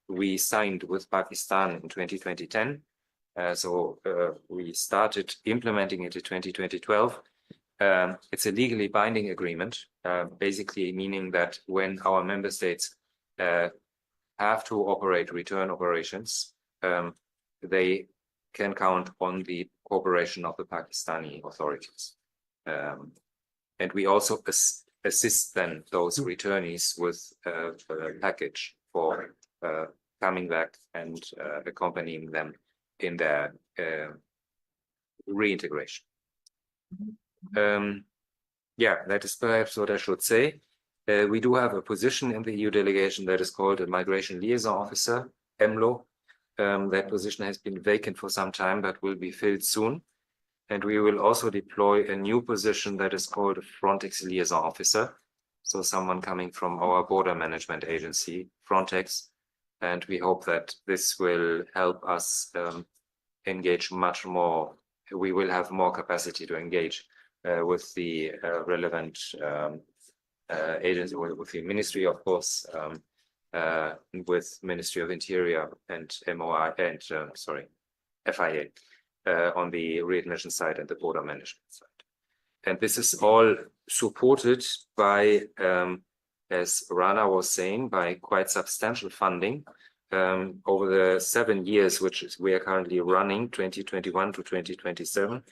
we signed with Pakistan in 2010. So we started implementing it in 2012. It's a legally binding agreement, basically meaning that when our member states have to operate return operations, they can count on the cooperation of the Pakistani authorities. And we also assist then those returnees with a package for coming back and accompanying them in their reintegration. Yeah, that is perhaps what I should say. We do have a position in the EU delegation that is called a Migration Liaison Officer, EMLO. That position has been vacant for some time, but will be filled soon. And we will also deploy a new position that is called a Frontex Liaison Officer. So someone coming from our border management agency, Frontex. And we hope that this will help us engage much more. We will have more capacity to engage with the relevant agency, with the ministry, of course, with Ministry of Interior and MOI and FIA on the readmission side and the border management side. And this is all supported by, as Rana was saying, by quite substantial funding over the 7 years, which we are currently running, 2021 to 2027.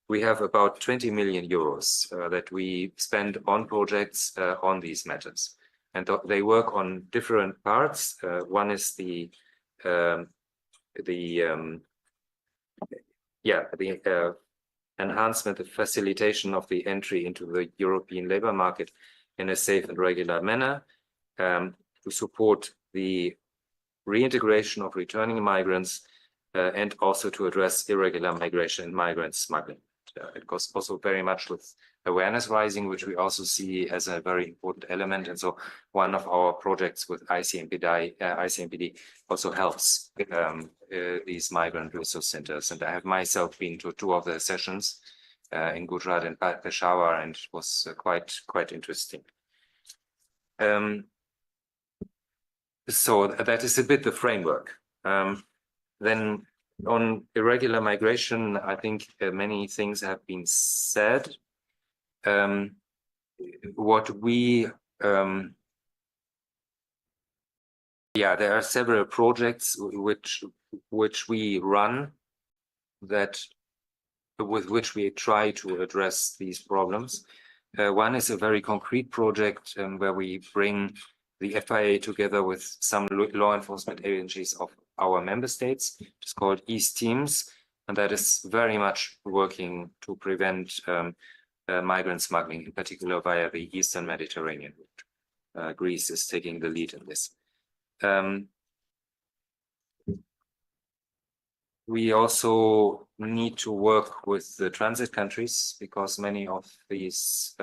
We have about 20 million euros that we spend on projects on these matters. And they work on different parts. One is the enhancement, the facilitation of the entry into the European labor market in a safe and regular manner, to support the reintegration of returning migrants, and also to address irregular migration and migrant smuggling. It goes also very much with awareness raising, which we also see as a very important element. And so one of our projects with ICMPD also helps these migrant resource centers. And I have myself been to 2 of the sessions in Gujarat and Peshawar, and it was quite interesting. So that is a bit the framework. Then on irregular migration, I think many things have been said. What we there are several projects which we run with which we try to address these problems. One is a very concrete project where we bring the FIA together with some law enforcement agencies of our member states. It's called East Teams, and that is very much working to prevent migrant smuggling, in particular via the Eastern Mediterranean route. Greece is taking the lead in this. We also need to work with the transit countries, because many of these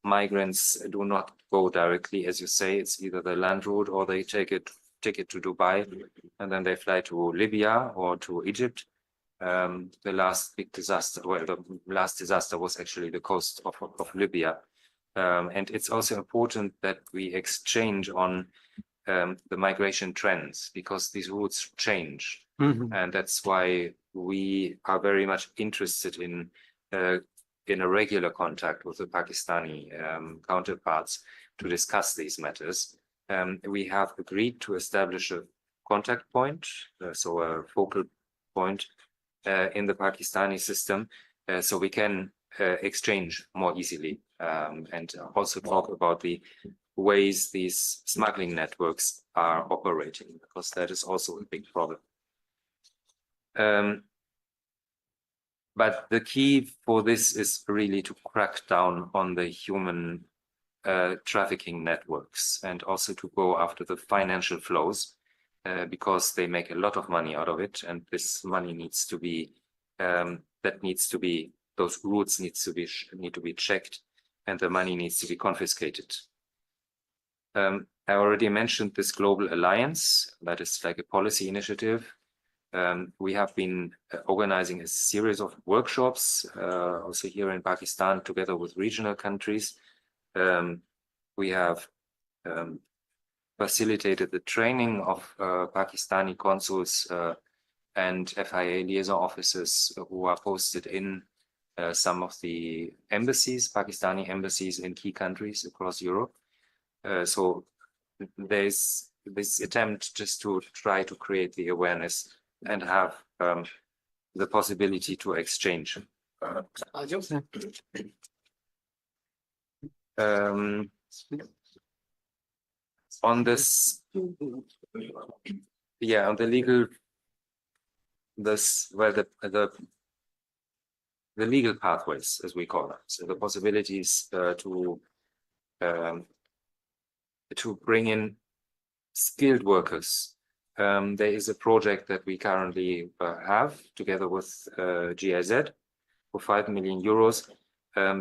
migrants do not go directly, as you say. It's either the land route or they take it to Dubai and then they fly to Libya or to Egypt. The last big disaster, well, the last disaster was actually the coast of Libya. And it's also important that we exchange on the migration trends, because these routes change. And that's why we are very much interested in a regular contact with the Pakistani counterparts to discuss these matters. We have agreed to establish a contact point, so a focal point in the Pakistani system, so we can exchange more easily and also talk about the ways these smuggling networks are operating, because that is also a big problem. But the key for this is really to crack down on the human trafficking networks, and also to go after the financial flows, because they make a lot of money out of it, and this money needs to be those routes need to be checked, and the money needs to be confiscated. I already mentioned this global alliance. That is like a policy initiative. We have been organizing a series of workshops, also here in Pakistan, together with regional countries. We have facilitated the training of Pakistani consuls and FIA liaison officers who are posted in some of the embassies, Pakistani embassies in key countries across Europe. So there's this attempt just to try to create the awareness and have the possibility to exchange. On this, on the legal, the legal pathways, as we call them, so the possibilities to bring in skilled workers. There is a project that we currently have together with GIZ for 5 million euros,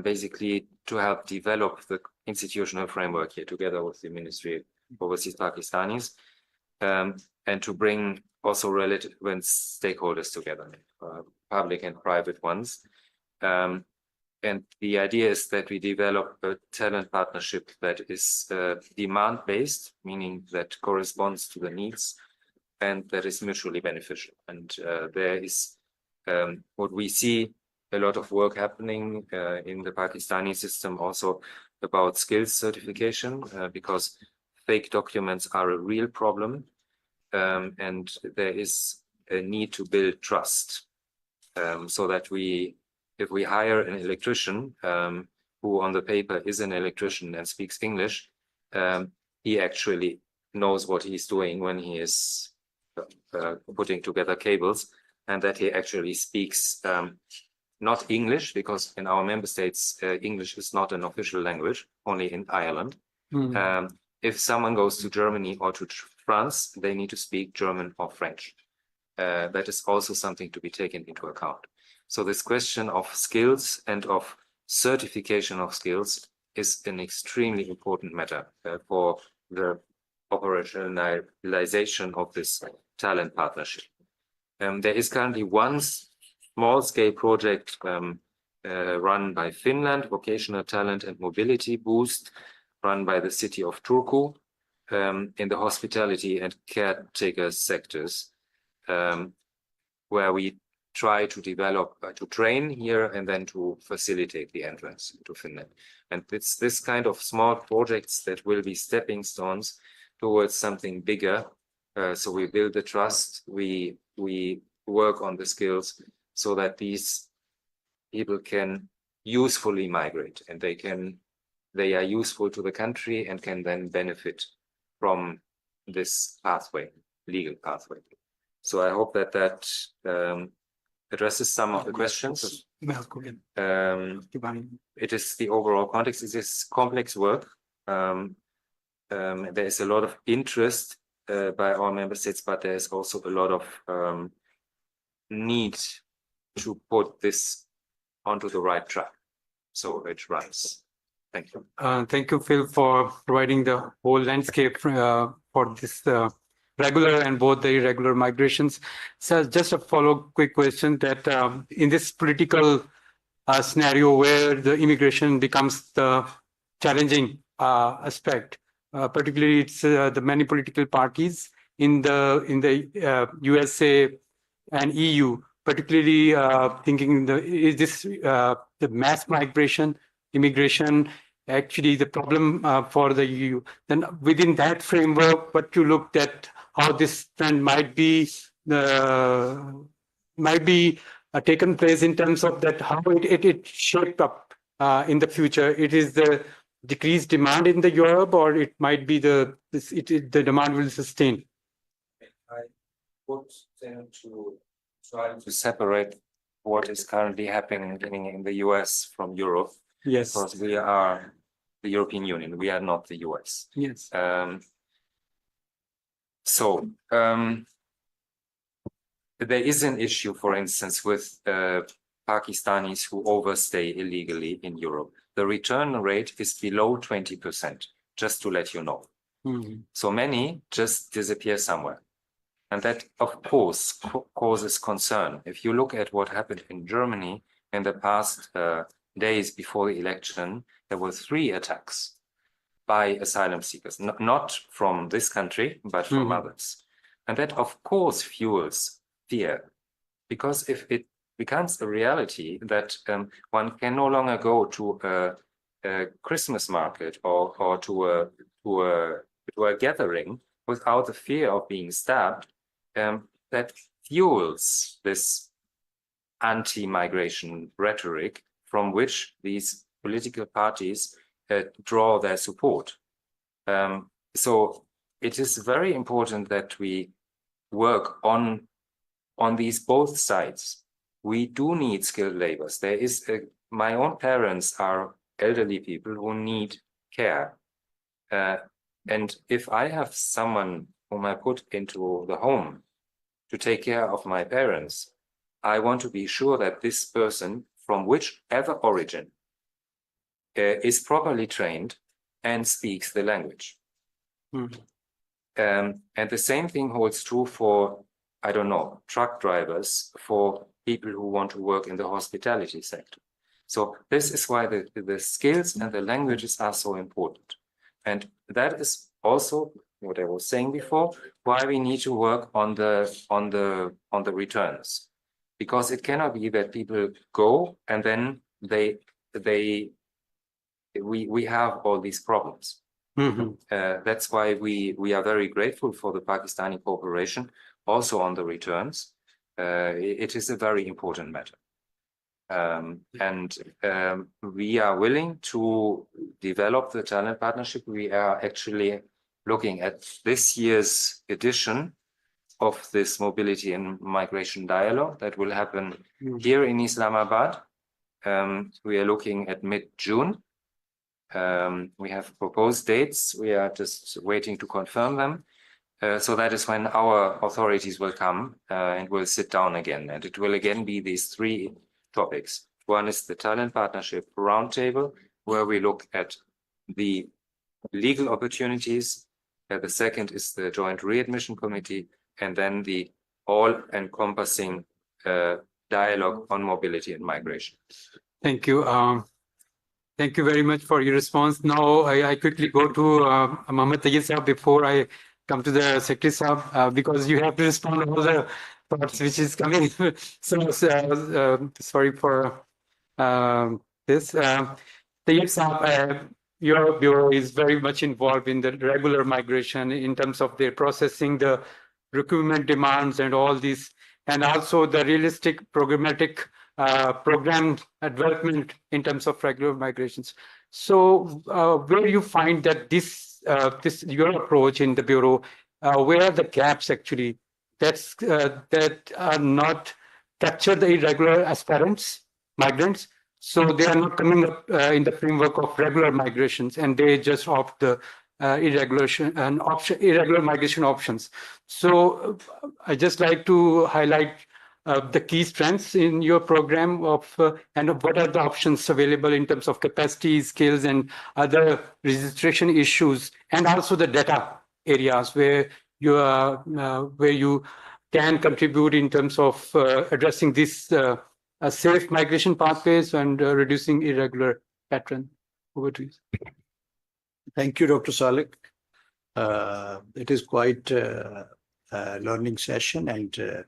basically to help develop the institutional framework here together with the Ministry of Overseas Pakistanis, and to bring also related when stakeholders together, public and private ones. And the idea is that we develop a talent partnership that is demand-based, meaning that corresponds to the needs and that is mutually beneficial. And there is what we see a lot of work happening in the Pakistani system also about skills certification, because fake documents are a real problem. And there is a need to build trust, so that if we hire an electrician who on the paper is an electrician and speaks English, he actually knows what he's doing when he is putting together cables, and that he actually speaks not English, because in our member states, English is not an official language, only in Ireland. If someone goes to Germany or to France, they need to speak German or French. That is also something to be taken into account. So this question of skills and of certification of skills is an extremely important matter for the operationalization of this talent partnership. There is currently one small-scale project run by Finland, Vocational Talent and Mobility Boost, run by the city of Turku, in the hospitality and caretaker sectors, where we try to develop, to train here and then to facilitate the entrance to Finland. And it's this kind of small projects that will be stepping stones towards something bigger. So we build the trust, we work on the skills so that these people can usefully migrate, and they are useful to the country and can then benefit from this pathway, legal pathway. So I hope that addresses some of the questions. It is the overall context. It is complex work. There is a lot of interest by our member states, but there is also a lot of need to put this onto the right track so it runs. Thank you. Thank you, Phil, for providing the whole landscape for this regular and both the irregular migrations. So just a quick question that in this political scenario where the immigration becomes the challenging aspect, particularly it's the many political parties in the USA and EU, particularly thinking is this the mass migration, immigration, actually the problem for the EU. Then within that framework, what you looked at how this trend might be taken place in terms of that how it shaped up in the future. It is the decreased demand in the Europe, or it might be the demand will sustain. I would tend to try to separate what is currently happening in the US from Europe. Yes. Because we are the European Union, we are not the US. Yes. There is an issue, for instance, with Pakistanis who overstay illegally in Europe. The return rate is below 20%, just to let you know. Mm-hmm. So many just disappear somewhere. And that, of course, causes concern. If you look at what happened in Germany in the past days before the election, there were 3 attacks by asylum seekers, not from this country, but from others. And that, of course, fuels fear, because if it becomes a reality that one can no longer go to a Christmas market or to a gathering without the fear of being stabbed, that fuels this anti-migration rhetoric from which these political parties draw their support. So it is very important that we work on these both sides. We do need skilled laborers. There is my own parents are elderly people who need care. And if I have someone whom I put into the home to take care of my parents, I want to be sure that this person, from whichever origin, is properly trained and speaks the language. And the same thing holds true for I don't know, truck drivers for people who want to work in the hospitality sector. So this is why the skills and the languages are so important. And that is also what I was saying before, why we need to work on the returns. Because it cannot be that people go and then we have all these problems. That's why we are very grateful for the Pakistani cooperation, also on the returns. It is a very important matter. We are willing to develop the talent partnership. We are actually looking at this year's edition of this mobility and migration dialogue that will happen here in Islamabad. We are looking at mid-June. We have proposed dates. We are just waiting to confirm them. So that is when our authorities will come and will sit down again. And it will again be these three topics. One is the talent partnership roundtable, where we look at the legal opportunities. The second is the joint readmission committee, and then the all-encompassing dialogue on mobility and migration. Thank you. Thank you very much for your response. Now I quickly go to Mohammed Tayyid Sahab before I come to the Secretary Sahab, because you have to respond to all the thoughts which is coming. So sorry for this. Tayyid Sahab, your bureau is very much involved in the regular migration in terms of their processing the recruitment demands and all these, and also the realistic programmatic program development in terms of regular migrations. So where you find that this your approach in the bureau, where are the gaps actually that are not capture the irregular aspirants, migrants? So they are not coming up in the framework of regular migrations, and they just opt the irregular migration options. So I just like to highlight the key strengths in your program of and what are the options available in terms of capacity, skills, and other registration issues, and also the data areas where you can contribute in terms of addressing this safe migration pathways and reducing irregular pattern. Over to you. Thank you, Dr. Salik. It is quite a learning session, and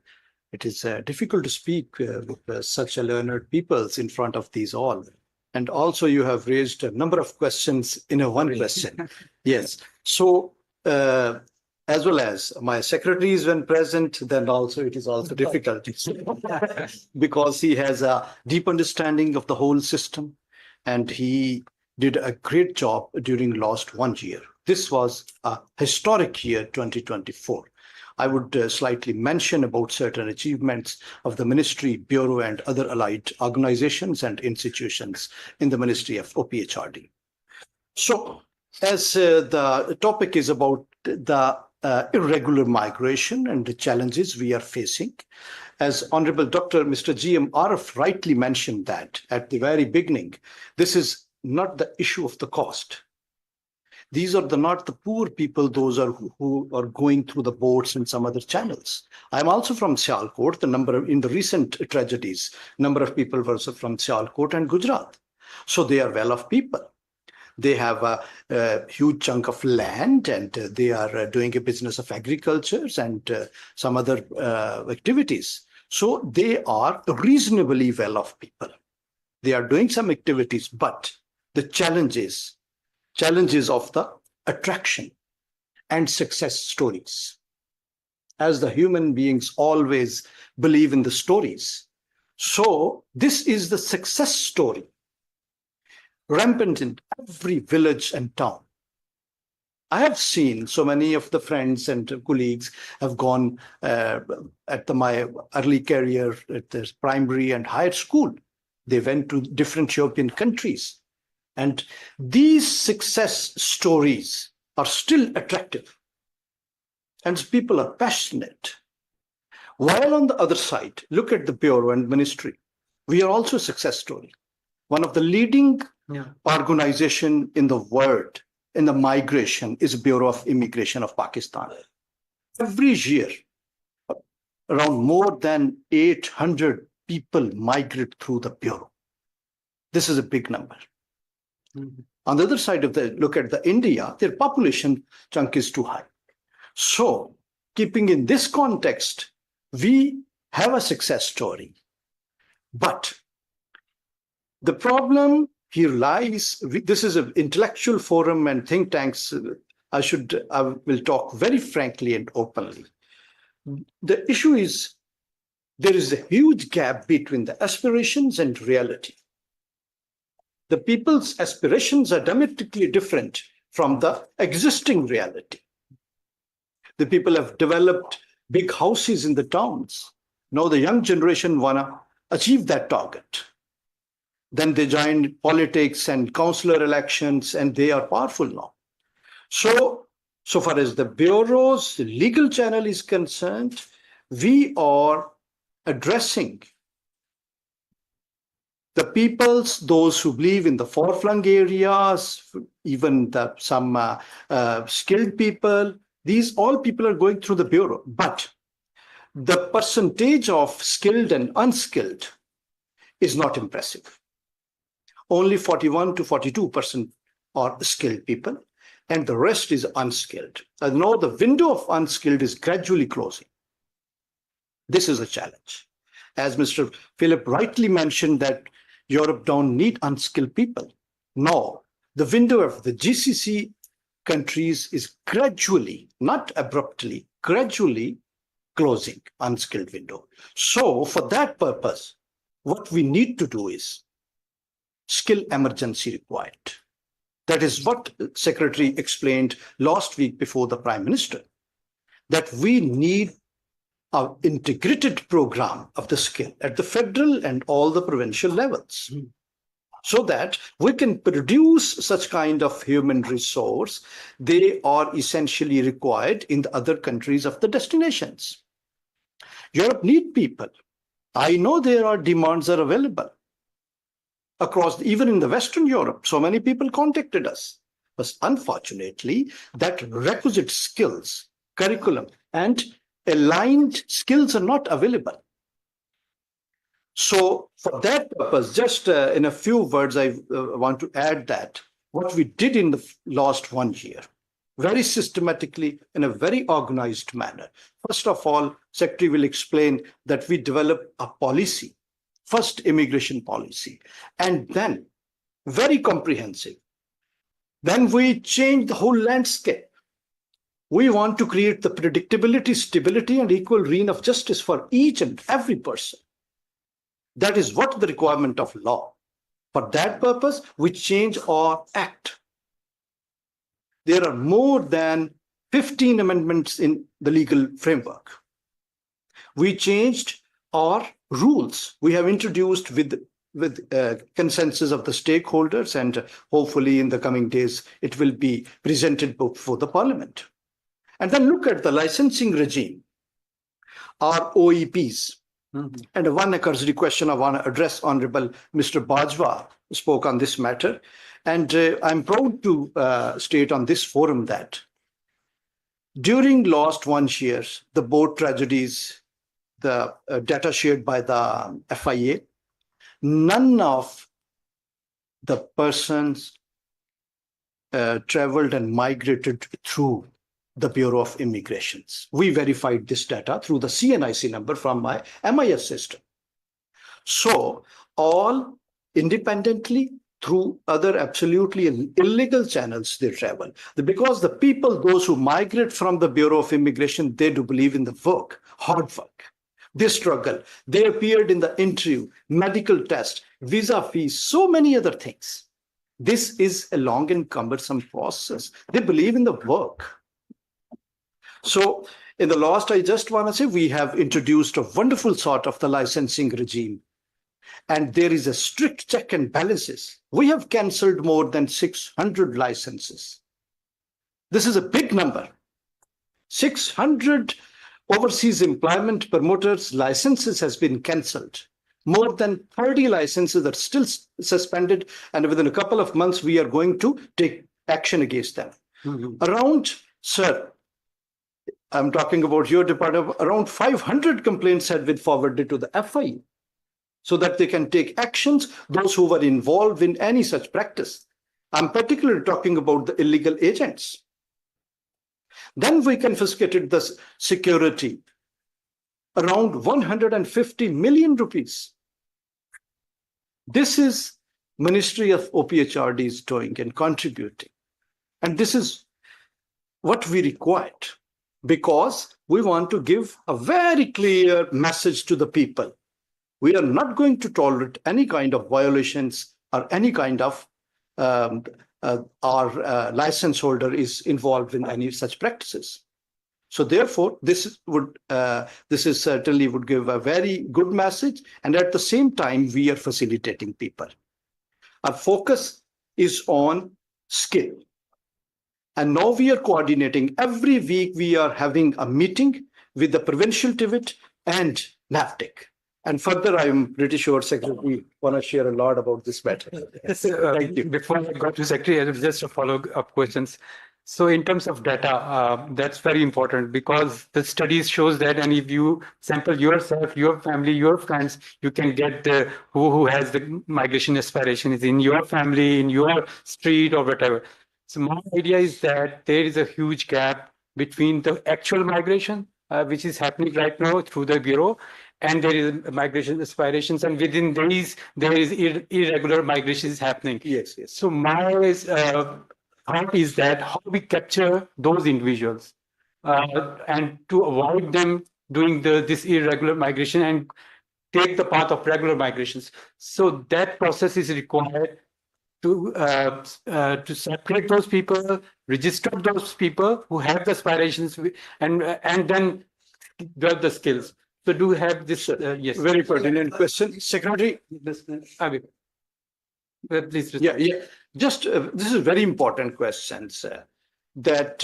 it is difficult to speak with such a learned peoples in front of these all. And also you have raised a number of questions in a one question. Yes. So as well as my secretary is when present, then also it is also difficult because he has a deep understanding of the whole system, and he did a great job during last 1 year. This was a historic year, 2024. I would slightly mention about certain achievements of the ministry, bureau, and other allied organizations and institutions in the Ministry of OPHRD. So as the topic is about the irregular migration and the challenges we are facing, as Honorable Dr. Mr. G.M. Arif rightly mentioned that at the very beginning, this is not the issue of the cost. These are not the poor people, those are who are going through the boats and some other channels. I'm also from Sialkot. In the recent tragedies, number of people were from Sialkot and Gujarat. So they are well-off people. They have a huge chunk of land, and they are doing a business of agriculture and some other activities. So they are reasonably well-off people. They are doing some activities, but the challenges of the attraction and success stories. As the human beings always believe in the stories. So this is the success story, rampant in every village and town. I have seen so many of the friends and colleagues have gone at my early career at the primary and higher school. They went to different European countries. And these success stories are still attractive. And people are passionate. While on the other side, look at the Bureau and Ministry. We are also a success story. One of the leading organizations in the world in the migration is Bureau of Immigration of Pakistan. Every year, around more than 800 people migrate through the Bureau. This is a big number. On the other side of the look at the India, their population chunk is too high. So keeping in this context, we have a success story. But the problem here lies, this is an intellectual forum and think tanks. I will talk very frankly and openly. The issue is there is a huge gap between the aspirations and reality. The people's aspirations are dramatically different from the existing reality. The people have developed big houses in the towns. Now the young generation wanna achieve that target. Then they join politics and councillor elections, and they are powerful now. So far as the Bureau's legal channel is concerned, we are addressing the peoples, those who live in the far-flung areas, even some skilled people. These all people are going through the Bureau, but the percentage of skilled and unskilled is not impressive. Only 41 to 42% are skilled people, and the rest is unskilled. And now the window of unskilled is gradually closing. This is a challenge. As Mr. Philip rightly mentioned that Europe don't need unskilled people. No, the window of the GCC countries is gradually, not abruptly, gradually closing unskilled window. So for that purpose, what we need to do is skill emergency required. That is what Secretary explained last week before the Prime Minister, that we need an integrated program of the skill at the federal and all the provincial levels, so that we can produce such kind of human resource. They are essentially required in the other countries of the destinations. Europe need people. I know there are demands are available across, even in the Western Europe. So many people contacted us. But unfortunately, that requisite skills, curriculum, and aligned skills are not available. So for that purpose, just in a few words, I want to add that what we did in the last 1 year, very systematically in a very organized manner. First of all, Secretary will explain that we developed a policy, first immigration policy, and then very comprehensive. Then we changed the whole landscape. We want to create the predictability, stability, and equal reign of justice for each and every person. That is what the requirement of law. For that purpose, we change our act. There are more than 15 amendments in the legal framework. We changed our rules. We have introduced with consensus of the stakeholders, and hopefully in the coming days, it will be presented before the Parliament. And then look at the licensing regime, our OEPs. And one curiosity question I want to address. Honorable Mr. Bajwa spoke on this matter. And I'm proud to state on this forum that during last 1 year, the boat tragedies, the data shared by the FIA, none of the persons traveled and migrated through the Bureau of Immigrations. We verified this data through the CNIC number from my MIS system. So all independently through other absolutely illegal channels they travel. Because the people, those who migrate from the Bureau of Immigration, they do believe in the work, hard work. They struggle. They appeared in the interview, medical test, visa fees, so many other things. This is a long and cumbersome process. They believe in the work. So in the last, I just want to say, we have introduced a wonderful sort of the licensing regime. And there is a strict check and balances. We have cancelled more than 600 licenses. This is a big number. 600 overseas employment promoters licenses has been cancelled. More than 30 licenses are still suspended, and within a couple of months, we are going to take action against them. Around, sir, I'm talking about your department, around 500 complaints had been forwarded to the FIU so that they can take actions, those who were involved in any such practice. I'm particularly talking about the illegal agents. Then we confiscated the security, around 150 million rupees. This is Ministry of OPHRD is doing and contributing. And this is what we required, because we want to give a very clear message to the people. We are not going to tolerate any kind of violations or any kind of our license holder is involved in any such practices. So therefore, this is certainly would give a very good message, and at the same time, we are facilitating people. Our focus is on skill. And now we are coordinating. Every week we are having a meeting with the provincial TVET and NAFTIC. And further, I'm pretty sure Secretary want to share a lot about this matter. Thank you. Before I go to Secretary, I have just a follow-up questions. So in terms of data, that's very important, because the studies shows that, and if you sample yourself, your family, your friends, you can get the who has the migration aspiration is in your family, in your street or whatever. So my idea is that there is a huge gap between the actual migration, which is happening right now through the Bureau, and there is migration aspirations, and within these, there is irregular migrations happening. Yes, yes. So my thought is that how we capture those individuals and to avoid them doing this irregular migration and take the path of regular migrations. So that process is required to separate those people, register those people who have the aspirations, and then develop the skills. So do you have this? Yes. Very pertinent question. Secretary? Please. Yeah. Just this is very important questions. That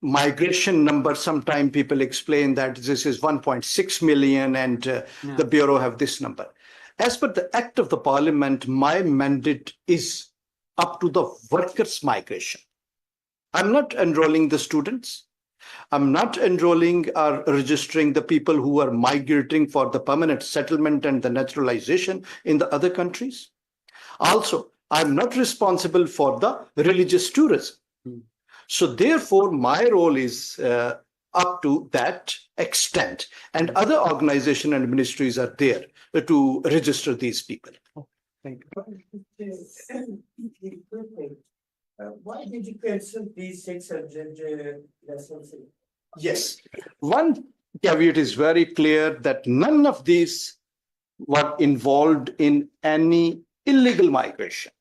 migration number, sometimes people explain that this is 1.6 million and the Bureau have this number. As per the Act of the Parliament, my mandate is up to the workers' migration. I'm not enrolling the students. I'm not enrolling or registering the people who are migrating for the permanent settlement and the naturalization in the other countries. Also, I'm not responsible for the religious tourism. So therefore, my role is up to that extent. And other organizations and ministries are there to register these people. Thank you. Why did you cancel these 600 lessons? Yes. One caveat is very clear that none of these were involved in any illegal migration.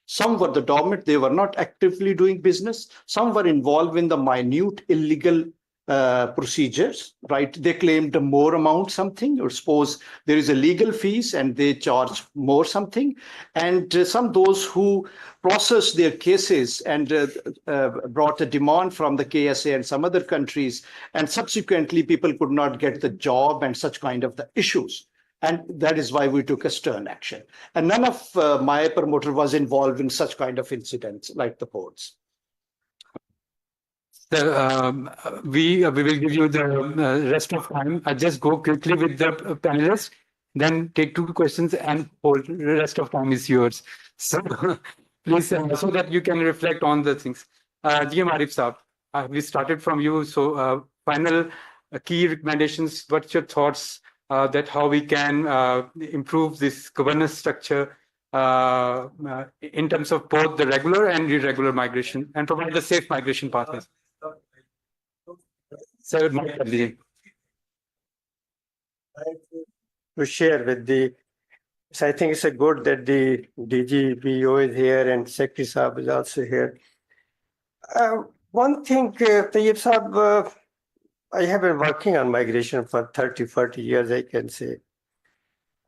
Some were the dormant, they were not actively doing business. Some were involved in the minute illegal procedures, right? They claimed more amount something, or suppose there is a legal fees and they charge more something. And some those who processed their cases and brought a demand from the KSA and some other countries, and subsequently people could not get the job and such kind of the issues. And that is why we took a stern action. And none of my promoter was involved in such kind of incidents like the boards. So we will give you the rest of time. I'll just go quickly with the panelists, then take 2 questions and hold. The rest of time is yours. So please, so that you can reflect on the things. GM Arif Saab, we started from you. So final key recommendations. What's your thoughts that how we can improve this governance structure in terms of both the regular and irregular migration, and provide the safe migration pathways? So to share with the, so I think it's a good that the DGBO is here and Secretary Saab is also here. One thing, Tayyib Saab, I have been working on migration for 30, 40 years, I can say.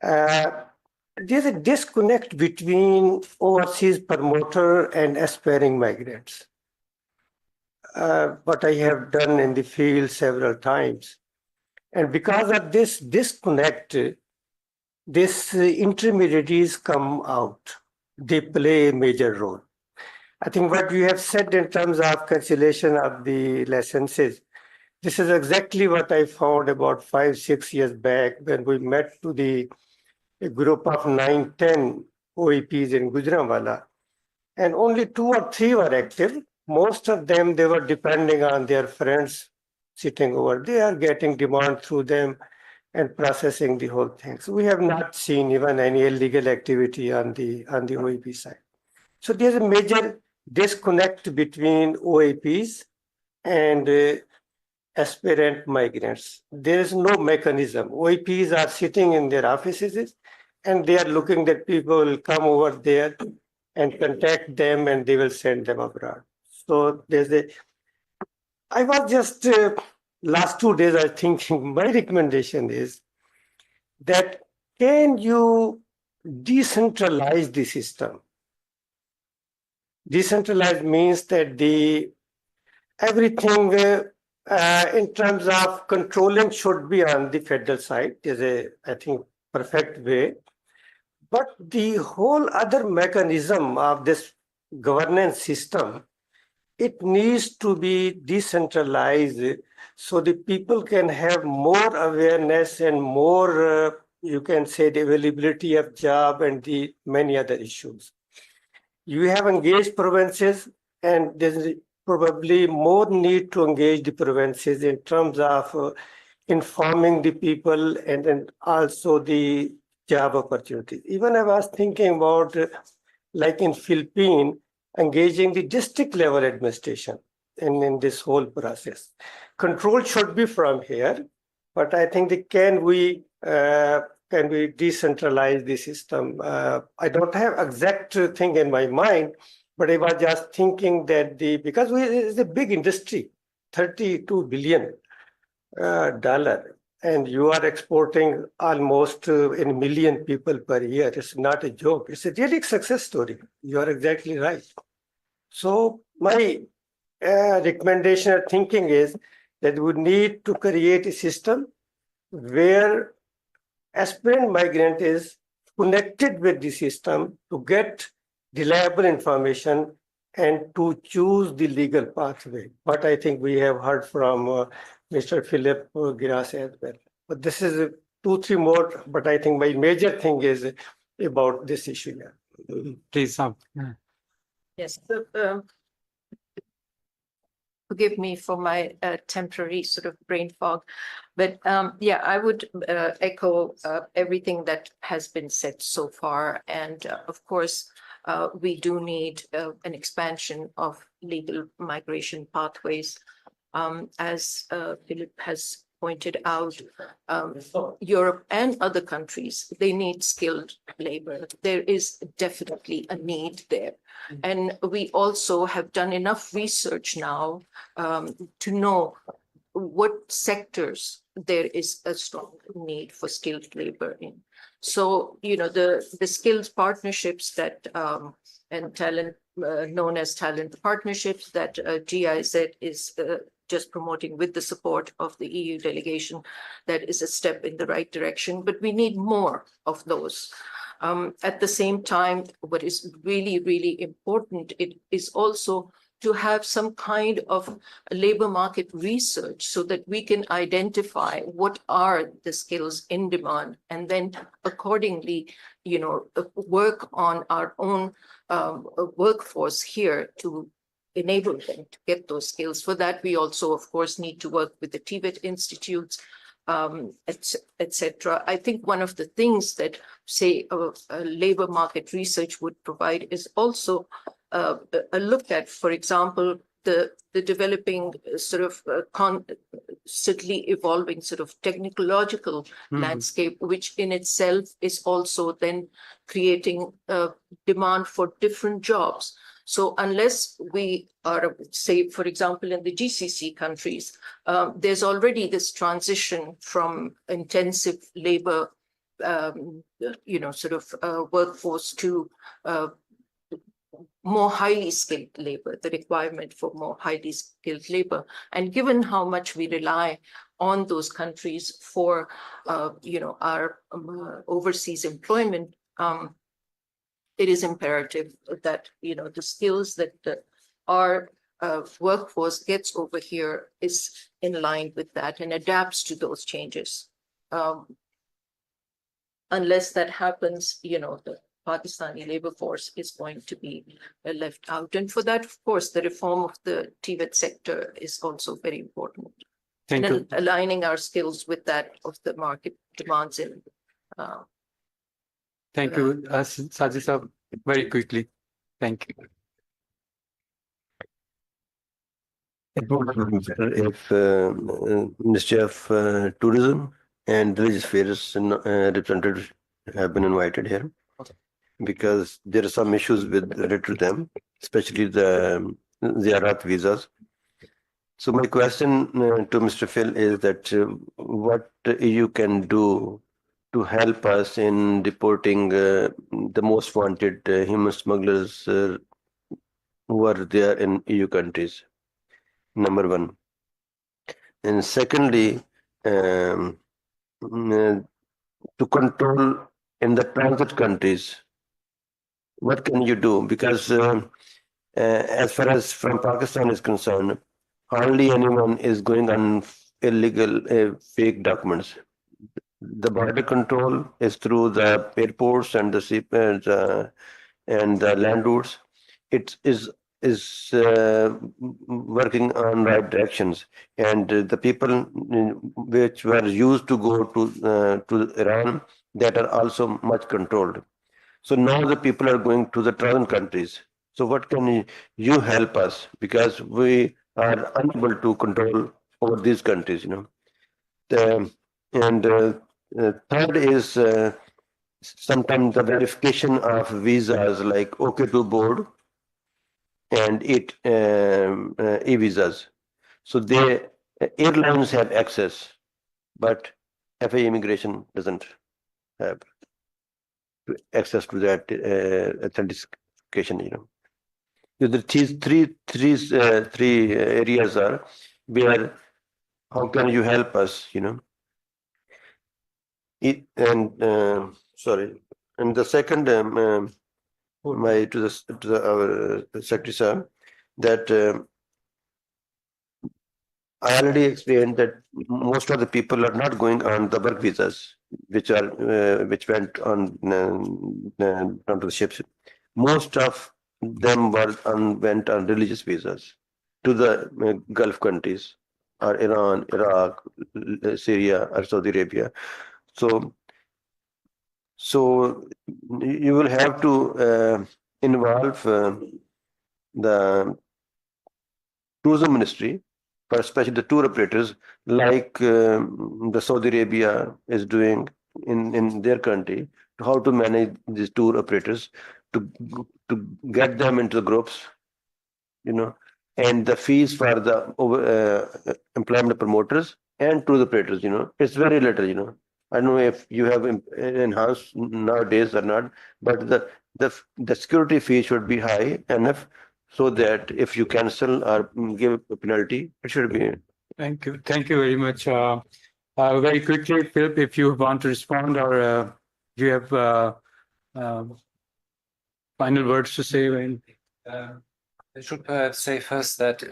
There's a disconnect between overseas promoter and aspiring migrants. What I have done in the field several times. And because of this disconnect, these intermediaries come out. They play a major role. I think what you have said in terms of cancellation of the licenses, This is exactly what I found about 5-6 years back when we met to a group of 9-10 OEPs in Gujranwala, and only 2 or 3 were active. Most of them, they were depending on their friends sitting over there, getting demand through them and processing the whole thing. So we have not seen even any illegal activity on the OEP side. So there's a major disconnect between OAPs and aspirant migrants. There is no mechanism. OAPs are sitting in their offices and they are looking that people will come over there and contact them and they will send them abroad. So I was just, last 2 days I was thinking, my recommendation is that can you decentralize the system? Decentralized means that everything in terms of controlling should be on the federal side. Is I think, perfect way. But the whole other mechanism of this governance system, it needs to be decentralized so the people can have more awareness and more, you can say, the availability of job and the many other issues. You have engaged provinces, and there's probably more need to engage the provinces in terms of informing the people and then also the job opportunities. Even I was thinking about, like in Philippines, engaging the district level administration in this whole process. Control should be from here, but I think can we decentralize the system? I don't have exact thing in my mind, but I was just thinking that because it's a big industry, $32 billion, and you are exporting almost in million people per year. It's not a joke. It's a really success story. You are exactly right. So my recommendation or thinking is that we need to create a system where aspirant migrant is connected with the system to get reliable information and to choose the legal pathway. What I think we have heard from Mr. Philip Giras as well. But this is 2-3 more, but I think my major thing is about this issue. Please, Yes. Forgive me for my temporary sort of brain fog, but yeah, I would echo everything that has been said so far. And of course, we do need an expansion of legal migration pathways. As Philip has pointed out, Europe and other countries, they need skilled labor. There is definitely a need there. And we also have done enough research now to know what sectors there is a strong need for skilled labor in. So, the skills partnerships that and talent known as talent partnerships that GIZ is just promoting with the support of the EU delegation, that is a step in the right direction, but we need more of those. At the same time, what is really, really important, it is also to have some kind of labor market research so that we can identify what are the skills in demand and then accordingly, work on our own workforce here to enable them to get those skills. For that, we also, of course, need to work with the TVET institutes, etc. I think one of the things that, say, labor market research would provide is also a look at, for example, the developing sort of constantly evolving sort of technological landscape, which in itself is also then creating demand for different jobs. So unless we are, say, for example, in the GCC countries, there's already this transition from intensive labor, workforce to more highly skilled labor, the requirement for more highly skilled labor. And given how much we rely on those countries for, our overseas employment, it is imperative that, the skills that are workforce gets over here is in line with that and adapts to those changes. Unless that happens, the Pakistani labor force is going to be left out. And for that, of course, the reform of the TVET sector is also very important. Thank you. Aligning our skills with that of the market demands in. Thank you, Sajid sir, very quickly. Thank you. It would be better if Ministry of Tourism and Religious Affairs representatives have been invited here, because there are some issues related to them, especially the Ziyarat visas. So my question to Mr. Phil is that what EU can do to help us in deporting the most wanted human smugglers who are there in EU countries? Number one. And secondly, to control in the transit countries, what can you do? Because as far as from Pakistan is concerned, hardly anyone is going on illegal fake documents. The border control is through the airports and the land routes. It is working on right directions, and the people which were used to go to Iran, that are also much controlled. So now the people are going to the transit countries. So what can you help us, because we are unable to control over these countries, third is sometimes the verification of visas like OK2 board and e-visas. So airlines have access, but FA immigration doesn't have access to that authentication. The three areas are where how can you help us, sorry. And the second, our secretary sir, that I already explained that most of the people are not going on the work visas, which went on onto the ships. Most of them went on religious visas to the Gulf countries, or Iran, Iraq, Syria, or Saudi Arabia. So you will have to involve the tourism ministry, but especially the tour operators, like the Saudi Arabia is doing in their country, how to manage these tour operators to get them into the groups, and the fees for the employment promoters and tour operators, it's very little, I don't know if you have enhanced nowadays or not, but the security fee should be high enough so that if you cancel or give a penalty, it should be. Thank you. Thank you very much. Very quickly, Philip, if you want to respond, or do you have final words to say? I should perhaps say first that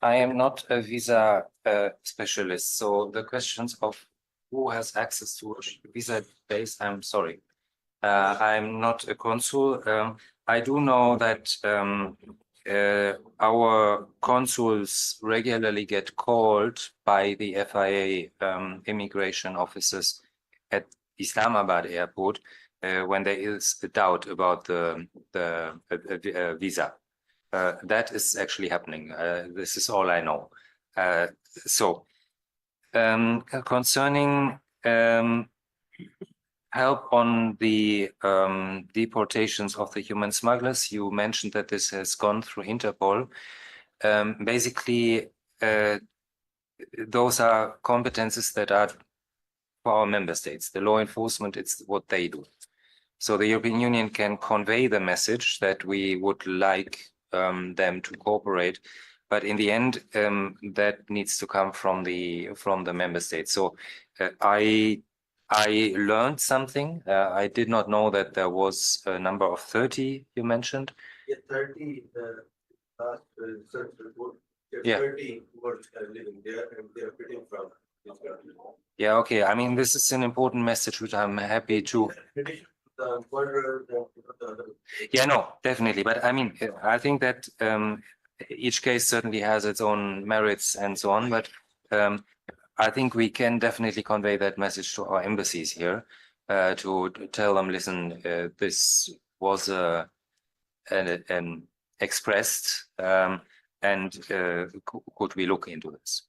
I am not a visa specialist. So the questions of who has access to a visa base, I'm sorry. I'm not a consul. I do know that our consuls regularly get called by the FIA immigration officers at Islamabad airport when there is a doubt about the visa. That is actually happening. This is all I know. Concerning help on the deportations of the human smugglers, you mentioned that this has gone through Interpol. Basically, those are competences that are for our member states. The law enforcement, it's what they do. So the European Union can convey the message that we would like them to cooperate, but in the end, that needs to come from the member states. So I learned something. I did not know that there was a number of 30 you mentioned. Yeah, 30 research report. Yeah. 30 who are living there and they are fitting from this country. Yeah, okay. I mean, this is an important message which I'm happy to. The border, the other. Yeah, no, definitely. But I mean, I think that each case certainly has its own merits and so on. But I think we can definitely convey that message to our embassies here to tell them, listen, this was an expressed and could we look into this?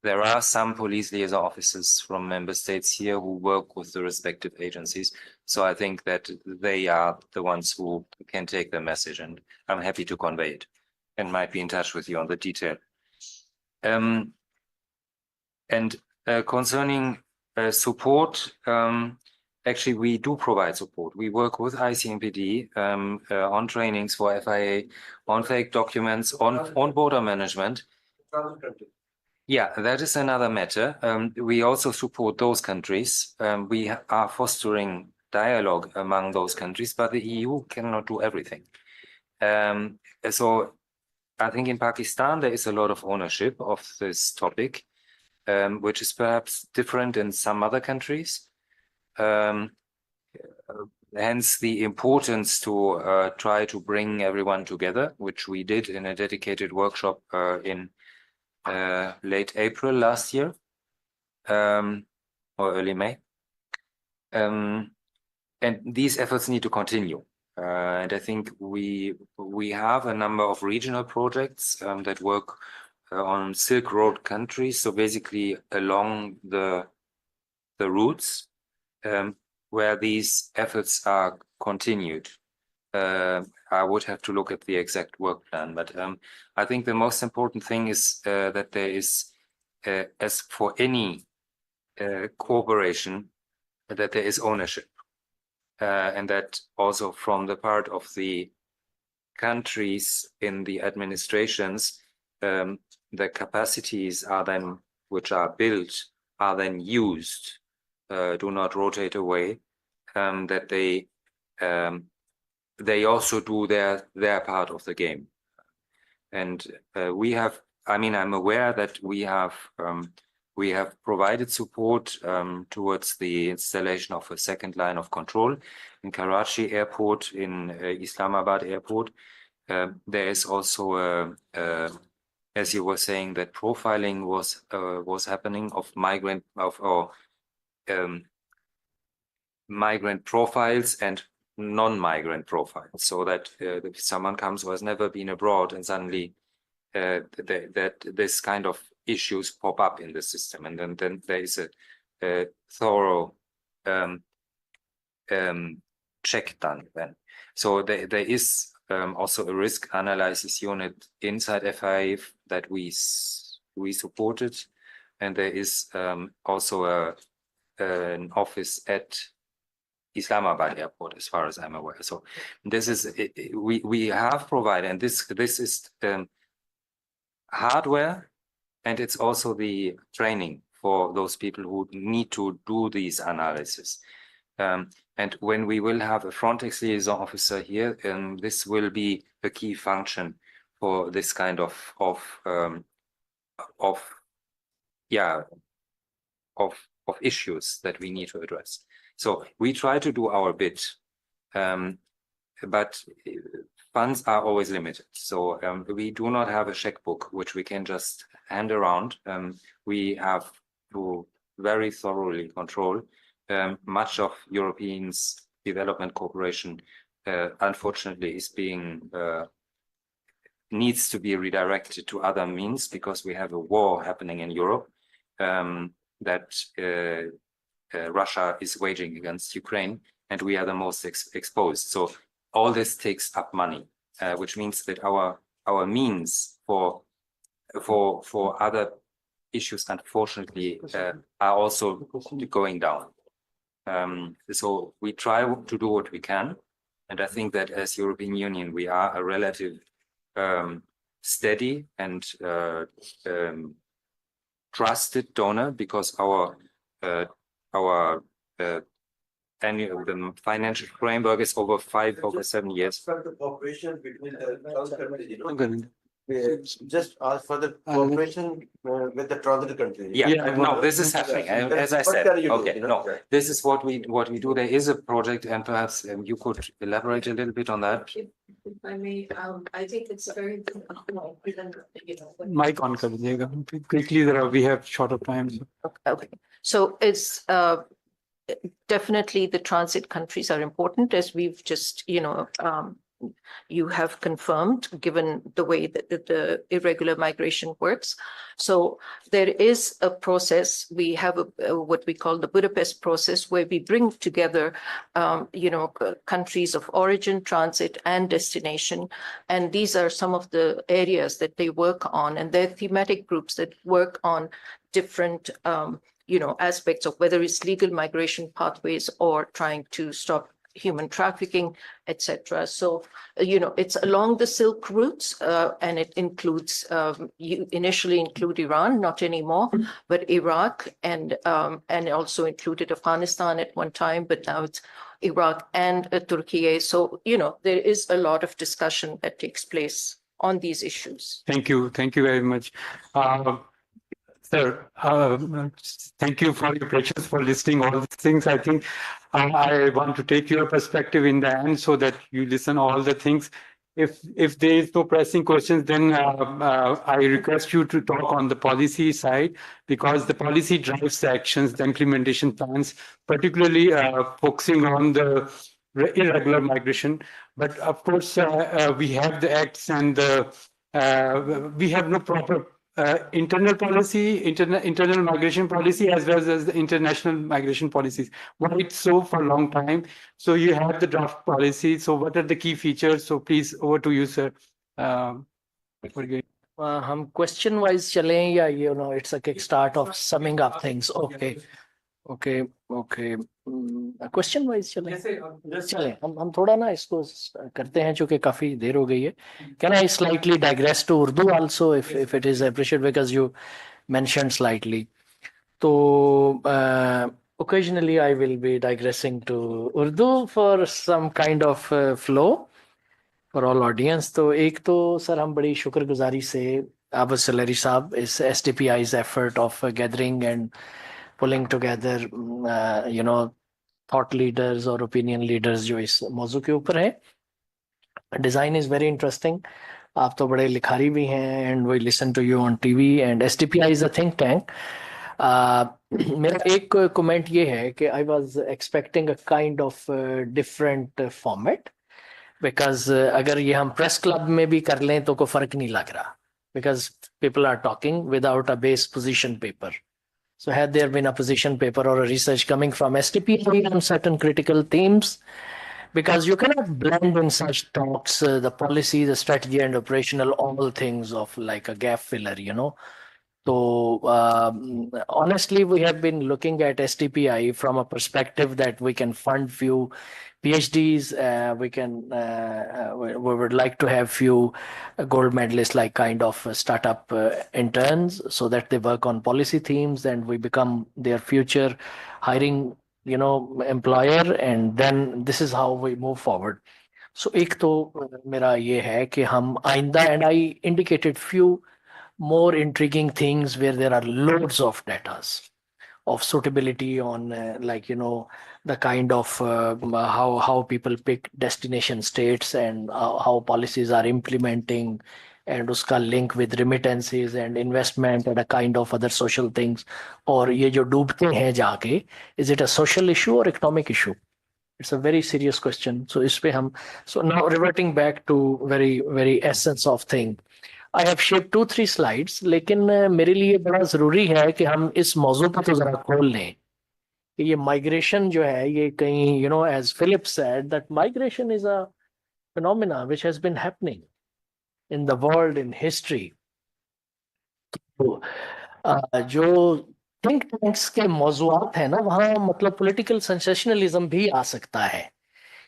There are some police liaison officers from member states here who work with the respective agencies. So I think that they are the ones who can take the message, and I'm happy to convey it and might be in touch with you on the detail. And concerning support, actually, we do provide support. We work with ICMPD on trainings for FIA, on fake documents, on border management. Yeah, that is another matter. We also support those countries. We are fostering dialogue among those countries, but the EU cannot do everything. So I think in Pakistan, there is a lot of ownership of this topic, which is perhaps different in some other countries. Hence the importance to try to bring everyone together, which we did in a dedicated workshop in late April last year, or early May. And these efforts need to continue. And I think we have a number of regional projects that work on Silk Road countries, so basically along the routes where these efforts are continued. I would have to look at the exact work plan, but I think the most important thing is that there is, as for any cooperation, that there is ownership, and that also from the part of the countries in the administrations, the capacities are then, which are built, are then used, do not rotate away, that they also do their part of the game. And we have, I mean, I'm aware that we have provided support towards the installation of a second line of control in Karachi Airport, in Islamabad Airport. There is also, as you were saying, that profiling was happening of migrant profiles and non-migrant profiles, so that if someone comes who has never been abroad and suddenly that this kind of issues pop up in the system, and then there is a thorough check done then. So there is also a risk analysis unit inside FIA that we supported, and there is also an office at Islamabad Airport, as far as I'm aware. So this is we have provided, and this is hardware, and it's also the training for those people who need to do these analysis. And when we will have a Frontex liaison officer here, this will be a key function for this kind of issues that we need to address. So we try to do our bit, but funds are always limited. So we do not have a checkbook which we can just hand around. We have to very thoroughly control. Much of Europeans' development cooperation, unfortunately, is needs to be redirected to other means, because we have a war happening in Europe that Russia is waging against Ukraine, and we are the most exposed. So all this takes up money, which means that our means for other issues, unfortunately, are also going down. So we try to do what we can, and I think that as European Union, we are a relative steady and trusted donor, because our annual, the financial framework is over 7 years. The cooperation between the countries, just ask for the cooperation with the transit countries. Yeah, no, this is happening. As I What said, can you do, okay, you know? no, this is what we do. There is a project, and perhaps you could elaborate a little bit on that. If I may, I think it's a very good point, you know, when- Mic on कर दीजिएगा. Quickly, we have short of time. So. Okay, so it's definitely the transit countries are important, as we've just, you know, you have confirmed, given the way that the irregular migration works. So there is a process. We have what we call the Budapest process, where we bring together, you know, countries of origin, transit, and destination. And these are some of the areas that they work on, and they're thematic groups that work on different, you know, aspects of whether it's legal migration pathways or trying to stop human trafficking, etc. So, you know, it's along the Silk routes, and it includes, you initially include Iran, not anymore, but Iraq, and also included Afghanistan at one time, but now it's Iraq and Turkey. So, you know, there is a lot of discussion that takes place on these issues. Thank you very much. Sir, thank you for your patience for listing all these things. I think I want to take your perspective in the end so that you listen all the things. If there is no pressing questions, then I request you to talk on the policy side, because the policy drives the actions, the implementation plans, particularly focusing on the irregular migration. But of course, we have the acts, and we have no proper internal policy, internal migration policy, as well as the international migration policies. Why it's so for a long time? So you have the draft policy. So what are the key features? So please, over to you, sir. हम question wise चलें या you know it's a kick start of summing up things. Okay. Question wise चलें हम थोड़ा ना इसको करते हैं, चूंकि काफी देर हो गई है. Can I slightly digress to Urdu also, if it is appreciated, because you mentioned slightly. So occasionally I will be digressing to Urdu for some kind of flow for all audience. तो एक तो sir हम बड़ी शुक्रगुजारी से Abbas Salari साहब इस STPI's effort of gathering and pulling together you know thought leaders or opinion leaders जो इस मौजू के ऊपर है. Design is very interesting. आप तो बड़े लिखारी भी हैं, and we listen to you on TV, and STPI is a think tank. मेरा एक कमेंट ये है कि I was expecting a kind of different format, because अगर ये हम प्रेस क्लब में भी कर लें तो कोई फर्क नहीं लग रहा, because people are talking without a base position paper. So had there been a position paper or a research coming from STPI on certain critical themes, because you cannot blend in such talks the policy, the strategy, and operational, all things of like a gap filler, you know. So honestly, we have been looking at STPI from a perspective that we can fund few PhDs, we would like to have few gold medalists, like kind of startup interns, so that they work on policy themes and we become their future hiring, you know, employer, and then this is how we move forward. So एक तो मेरा ये है कि हम आइंदा, and I indicated few more intriguing things where there are loads of datas of suitability on like, you know, the kind of how people pick destination states and how policies are implementing, and uska link with remittances and investment and a kind of other social things. Or ye jo doobte hain jaake, is it a social issue or economic issue? It's a very serious question. So so now reverting back to very essence of thing. I have shaped 2-3 slides, लेकिन मेरे लिए बड़ा जरूरी है कि हम इस मौजू पर तो जरा खोल लें कि ये माइग्रेशन जो है ये कहीं, you know, as Philip said, that migration is a phenomena which has been happening in the world, in history. तो जो थिंक टैंक्स के मौजूआत है ना, वहाँ मतलब पॉलिटिकल सेंसेशनलिज्म भी आ सकता है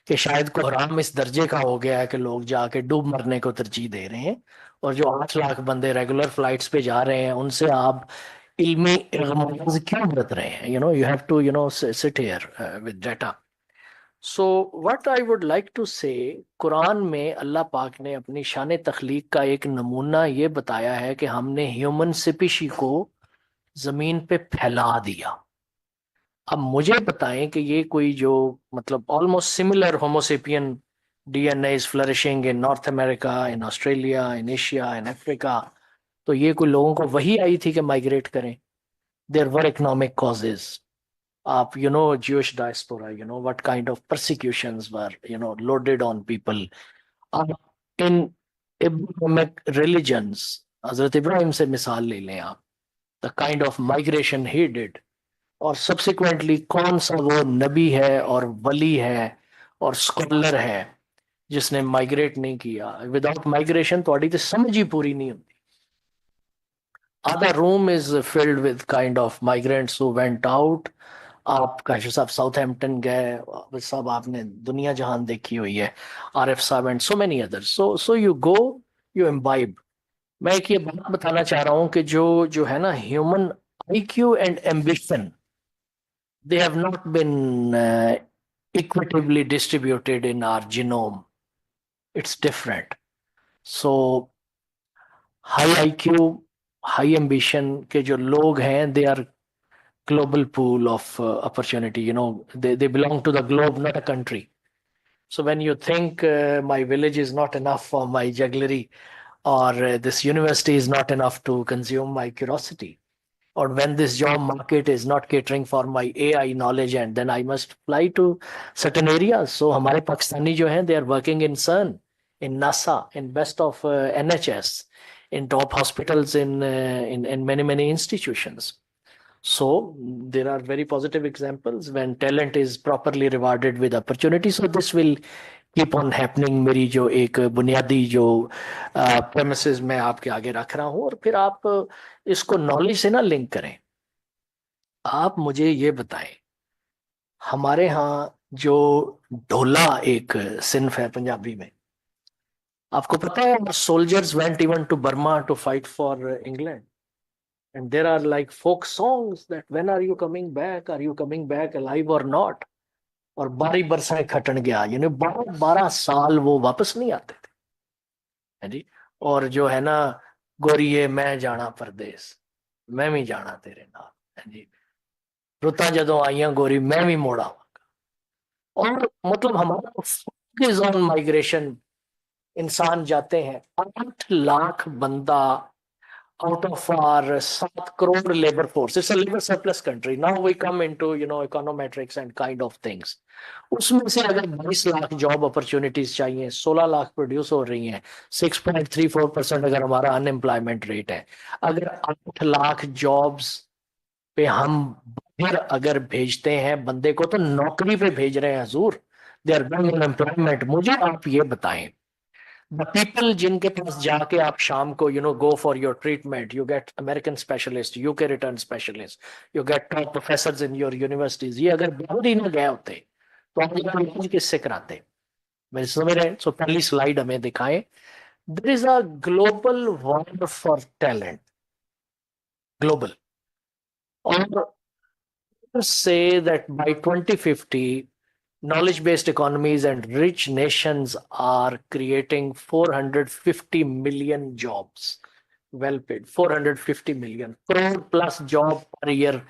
कि शायद कोहराम इस दर्जे का हो गया है कि लोग जाके डूब मरने को तरजीह दे रहे हैं, और जो 8 लाख बंदे रेगुलर फ्लाइट्स पे जा रहे हैं उनसे आप इल्मी इल्माज क्यों बरत रहे हैं? You know, you have to, you know, sit here with data. So what I would like to say, Quran में अल्लाह पाक ने अपनी शान तख्लीक का एक नमूना ये बताया है कि हमने ह्यूमन स्पीशी को जमीन पे फैला दिया। अब मुझे बताएं कि ये कोई जो मतलब almost similar Homo sapien DNA is flourishing in north America, in Australia, in Asia, in Africa, तो ये कोई लोगों को वही आई थी कि माइग्रेट करें? There were economic causes. आप Jewish diaspora, what kind of persecutions were loaded on people. आप in Abrahamic religions, हजरत इब्राहिम से मिसाल ले लें आप, the kind of migration he did, और subsequently कौन सा वो नबी है और वली है और स्कॉलर है जिसने माइग्रेट नहीं किया? विदाउट माइग्रेशन थोड़ी तो समझ ही पूरी नहीं होती। Other room is filled with kind of migrants who went out. आप काशिफ साहब साउथहैम्पटन गए, सब आपने दुनिया जहान देखी हुई है, आरिफ साहब and so many others. So you go, you imbibe. मैं एक ये बात बताना चाह रहा हूं कि जो जो है ना human IQ and ambition, they have not been equitably distributed in our genome. It's different. So high IQ, high ambition के जो लोग हैं, they are global pool of opportunity. They belong to the globe, not a country. So when you think my village is not enough for my jugglery, or this university is not enough to consume my curiosity, or when this job market is not catering for my AI knowledge, and then I must fly to certain areas. So हमारे पाकिस्तानी जो हैं, they are working in CERN, in NASA, in best of NHS, in top hospitals, in many institutions. So there are very positive examples when talent is properly rewarded with opportunity. So this will keep on happening. मेरी जो एक बुनियादी जो premises मैं आपके आगे रख रहा हूँ, और फिर आप इसको नॉलेज से ना लिंक करें। आप मुझे ये बताएं, हमारे यहाँ जो ढोला एक सिन्फ है पंजाबी में, आपको पता है soldiers went even to Burma to fight for England, and there are like folk songs that when are you coming back alive or not, और 12 बरसें खटन गया, 12 साल वो वापस नहीं आते थे, है जी। और जो है ना, गोरिये मैं जाना परदेस, मैं भी जाना तेरे नाल, है जी, रुता जदों आइयां गोरी मैं भी मोड़ आवांगा। और मतलब हमारा फोकस ऑन माइग्रेशन, इंसान जाते हैं, 8 लाख बंदा out of our 7 crore labor force. It's a labor surplus country. Now we come into, econometrics and kind of things. उसमें से अगर 22 लाख जॉब अपॉर्चुनिटीज चाहिए, 16 लाख प्रोड्यूस हो रही हैं, 6.34% अगर हमारा अनएम्प्लॉयमेंट रेट है, अगर 8 लाख जॉब्स पे हम बाहर अगर भेजते हैं बंदे को, तो नौकरी पे भेज रहे हैं हजूर, they are going on employment. मुझे आप ये बताएं, the people जिनके पास जाके आप शाम को go for your treatment, you get American specialist, UK return specialist, you get top professors in your universities, ये अगर बाहर ही ना गए होते तो आप इलाज किससे कराते? मेरे समझ रहे हैं? सो पहली स्लाइड हमें दिखाएं, there is a global war for talent, global, और say that by 2050 knowledge-based economies and rich nations are creating 450 million jobs, well paid, 450 million, crore plus job per year.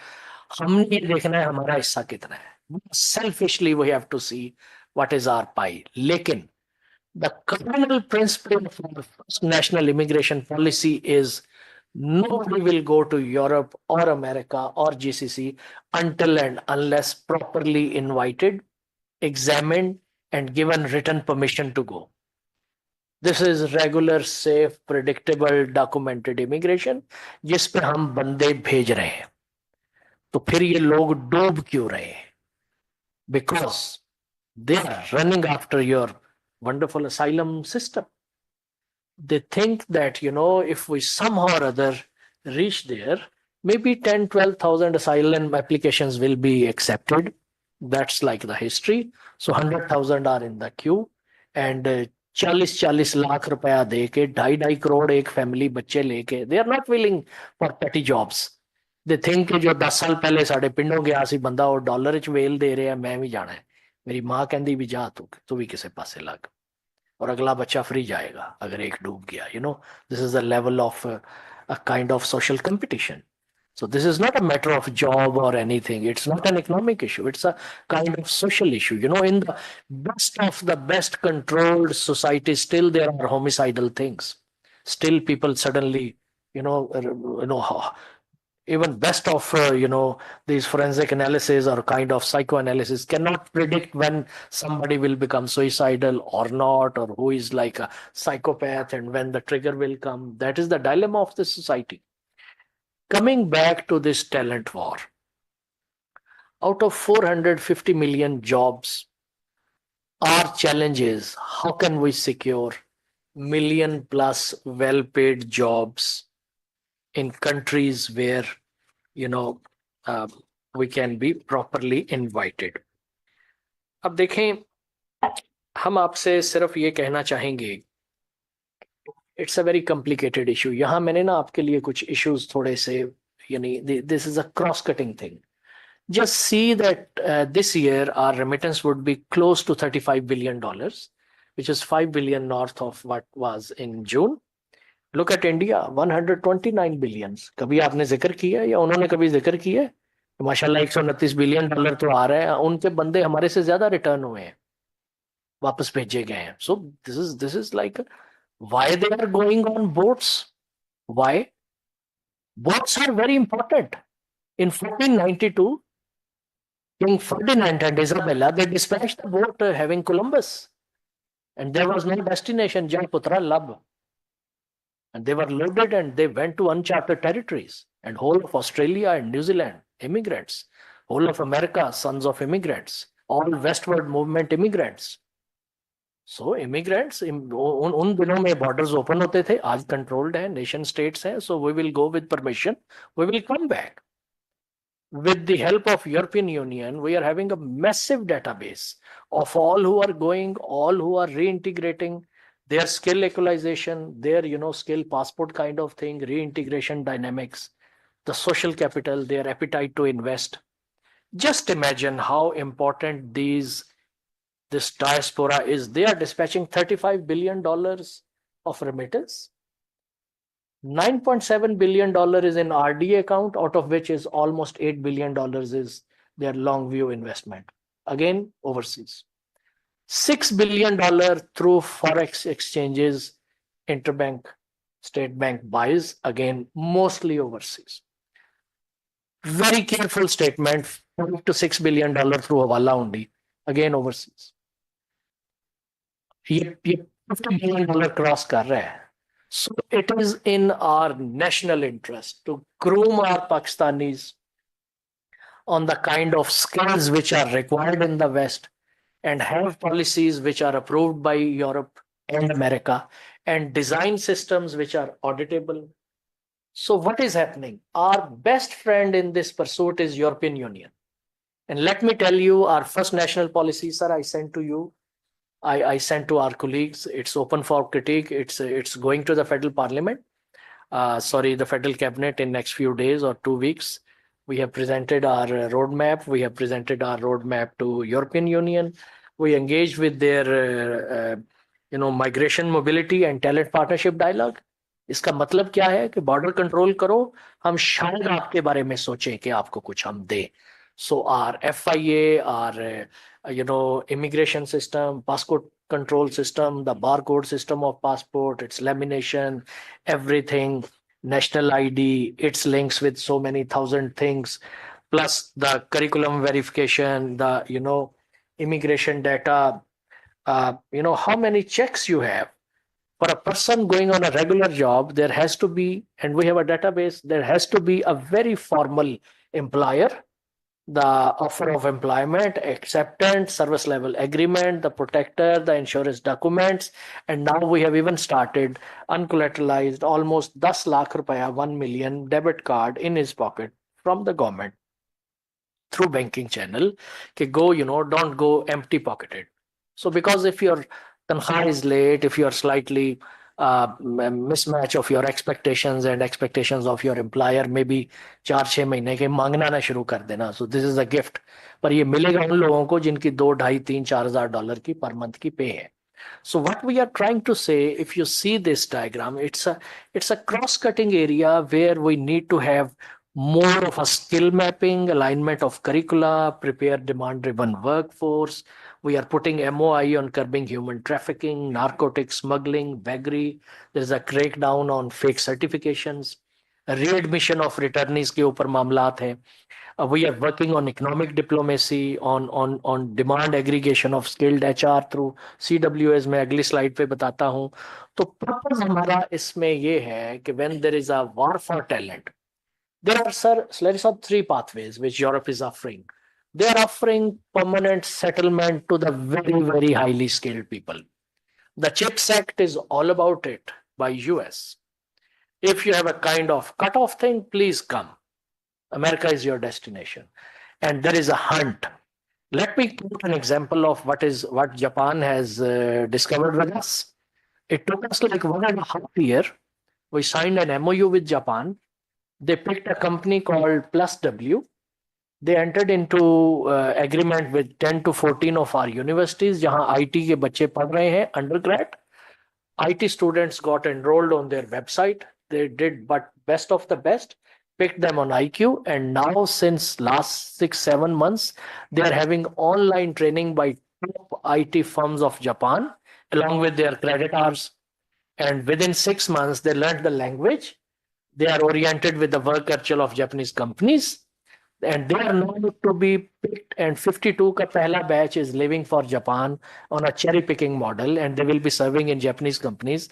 हमने ये देखना है हमारा हिस्सा कितना है। Selfishly we have to see what is our pie. लेकिन the cardinal principle of our first national immigration policy is nobody will go to Europe or America or GCC until and unless properly invited, examined and given written permission to go. This is regular, safe, predictable, documented immigration जिस पे हम बंदे भेज रहे हैं। तो फिर ये लोग डूब क्यों रहे हैं? Because they are running after your wonderful asylum system. They think that, if we somehow or other reach there, maybe 10-12,000 asylum applications will be accepted. That's like the history. So 100,000 are in the queue, and 40-40 lakh रुपया दे के 2.5 करोड़ एक family बच्चे लेके, they are not willing for petty jobs. They think कि जो 10 साल पहले साढ़े पिंडों गया सी बंदा वो डॉलर च वेल दे रहे हैं, मैं भी जाना है, मेरी माँ कहती भी जा तू भी किसी पासे लग और अगला बच्चा फ्री जाएगा अगर एक डूब गया. This is the level of a kind of social competition. So this is not a matter of job or anything. It's not an economic issue. It's a kind of social issue. In the best of the best controlled society, still there are homicidal things. Still people suddenly, even best of, these forensic analysis or kind of psychoanalysis cannot predict when somebody will become suicidal or not, or who is like a psychopath and when the trigger will come. That is the dilemma of the society. Coming back to this talent war, out of 450 million jobs, our challenge is how can we secure million plus well-paid jobs in countries where we can be properly invited. अब देखें, हम आपसे सिर्फ ये कहना चाहेंगे, it's a very complicated issue. यहाँ मैंने ना आपके लिए कुछ इश्यूज थोड़े से, this is a cross-cutting thing. Just see that this year our remittance would be close to $35 billion, which is 5 billion north of what was in June. Look at India, 129 billions. कभी आपने जिक्र किया या उन्होंने कभी जिक्र किया? माशाल्लाह $129 बिलियन तो आ रहे हैं. उनके बंदे हमारे से ज्यादा रिटर्न हुए हैं, वापस भेजे गए हैं. So this is like why they are going on boats. Why? Boats are very important. In 1492, King Ferdinand and Isabella, they dispatched the boat having Columbus, and there was no destination, Jaiputra Lab. And they were loaded and they went to uncharted territories, and whole of Australia and New Zealand, immigrants, whole of America, sons of immigrants, all westward movement immigrants. So immigrants, उन दिनों में borders open होते थे, आज controlled है, nation states है, so we will go with permission, we will come back. With the help of European Union, we are having a massive database of all who are going, all who are reintegrating, their skill equalization, their skill passport kind of thing, reintegration dynamics, the social capital, their appetite to invest. Just imagine how important this diaspora is. They are dispatching $35 billion of remittance. $9.7 billion is in RD account, out of which is almost $8 billion is their long view investment. Again, overseas. $6 billion through forex exchanges, interbank, state bank buys, again, mostly overseas. Very careful statement, $5 to $6 billion through Hawala only, again overseas. ये $50 billion cross कर रहा है. So it is in our national interest to groom our Pakistanis on the kind of skills which are required in the West, and have policies which are approved by Europe and America, and design systems which are auditable. So what is happening? Our best friend in this pursuit is European Union. And let me tell you, our first national policy, sir, I sent to you. I sent to our colleagues. It's open for critique. It's going to the federal parliament. The federal cabinet in next few days or 2 weeks. We have presented our roadmap. We have presented our roadmap to European Union. We engaged with their, migration, mobility and talent partnership dialogue. इसका मतलब क्या है कि border control करो, हम शायद आपके बारे में सोचें कि आपको कुछ हम दें. So our FIA, our immigration system, passport control system, the barcode system of passport, its lamination, everything, national ID, its links with so many thousand things, plus the curriculum verification, the immigration data, how many checks you have. For a person going on a regular job, there has to be, and we have a database, there has to be a very formal employer, the offer of employment, acceptance, service level agreement, the protector, the insurance documents, and now we have even started uncollateralized almost 10 lakh rupaya, 1 million debit card in his pocket from the government through banking channel. Go, don't go empty pocketed. So because if your tankhah is late, if you are slightly mismatch of your expectations and expectations of your employer, maybe 4-6 महीने के मांगना ना शुरू कर देना. So this is a gift. पर ये मिलेगा उन लोगों को जिनकी 2, 2.5, 3, 4,000 डॉलर की पर मंथ की पे है. So what we are trying to say, if you see this diagram, it's a cross-cutting area where we need to have more of a skill mapping, alignment of curricula, prepare demand-driven workforce. We are putting MOI on curbing human trafficking, narcotics smuggling, beggary. There's a crackdown on fake certifications. Readmission of returnees के ऊपर मामलात हैं. We are working on economic diplomacy, on demand aggregation of skilled HR through CWS. मैं अगली slide पे बताता हूँ. तो पर्पस हमारा इसमें ये है कि when there is a war for talent, there are, sir, there are 3 pathways which Europe is offering. They are offering permanent settlement to the very, very highly skilled people. The CHIPS Act is all about it by US. If you have a kind of cutoff thing, please come. America is your destination. And there is a hunt. Let me quote an example of what Japan has discovered with us. It took us like 1.5 years. We signed an MOU with Japan. They picked a company called Plus W. They entered into agreement with 10 to 14 of our universities, जहां IT के बच्चे पढ़ रहे हैं, undergrad. IT students got enrolled on their website. They did but best of the best, picked them on IQ, and now since last 6-7 months, they are having online training by top IT firms of Japan, along with their credit hours. And within 6 months, they learned the language. They are oriented with the work culture of Japanese companies, and they are known to be picked. And 52 ka pehla batch is leaving for Japan on a cherry picking model, and they will be serving in Japanese companies.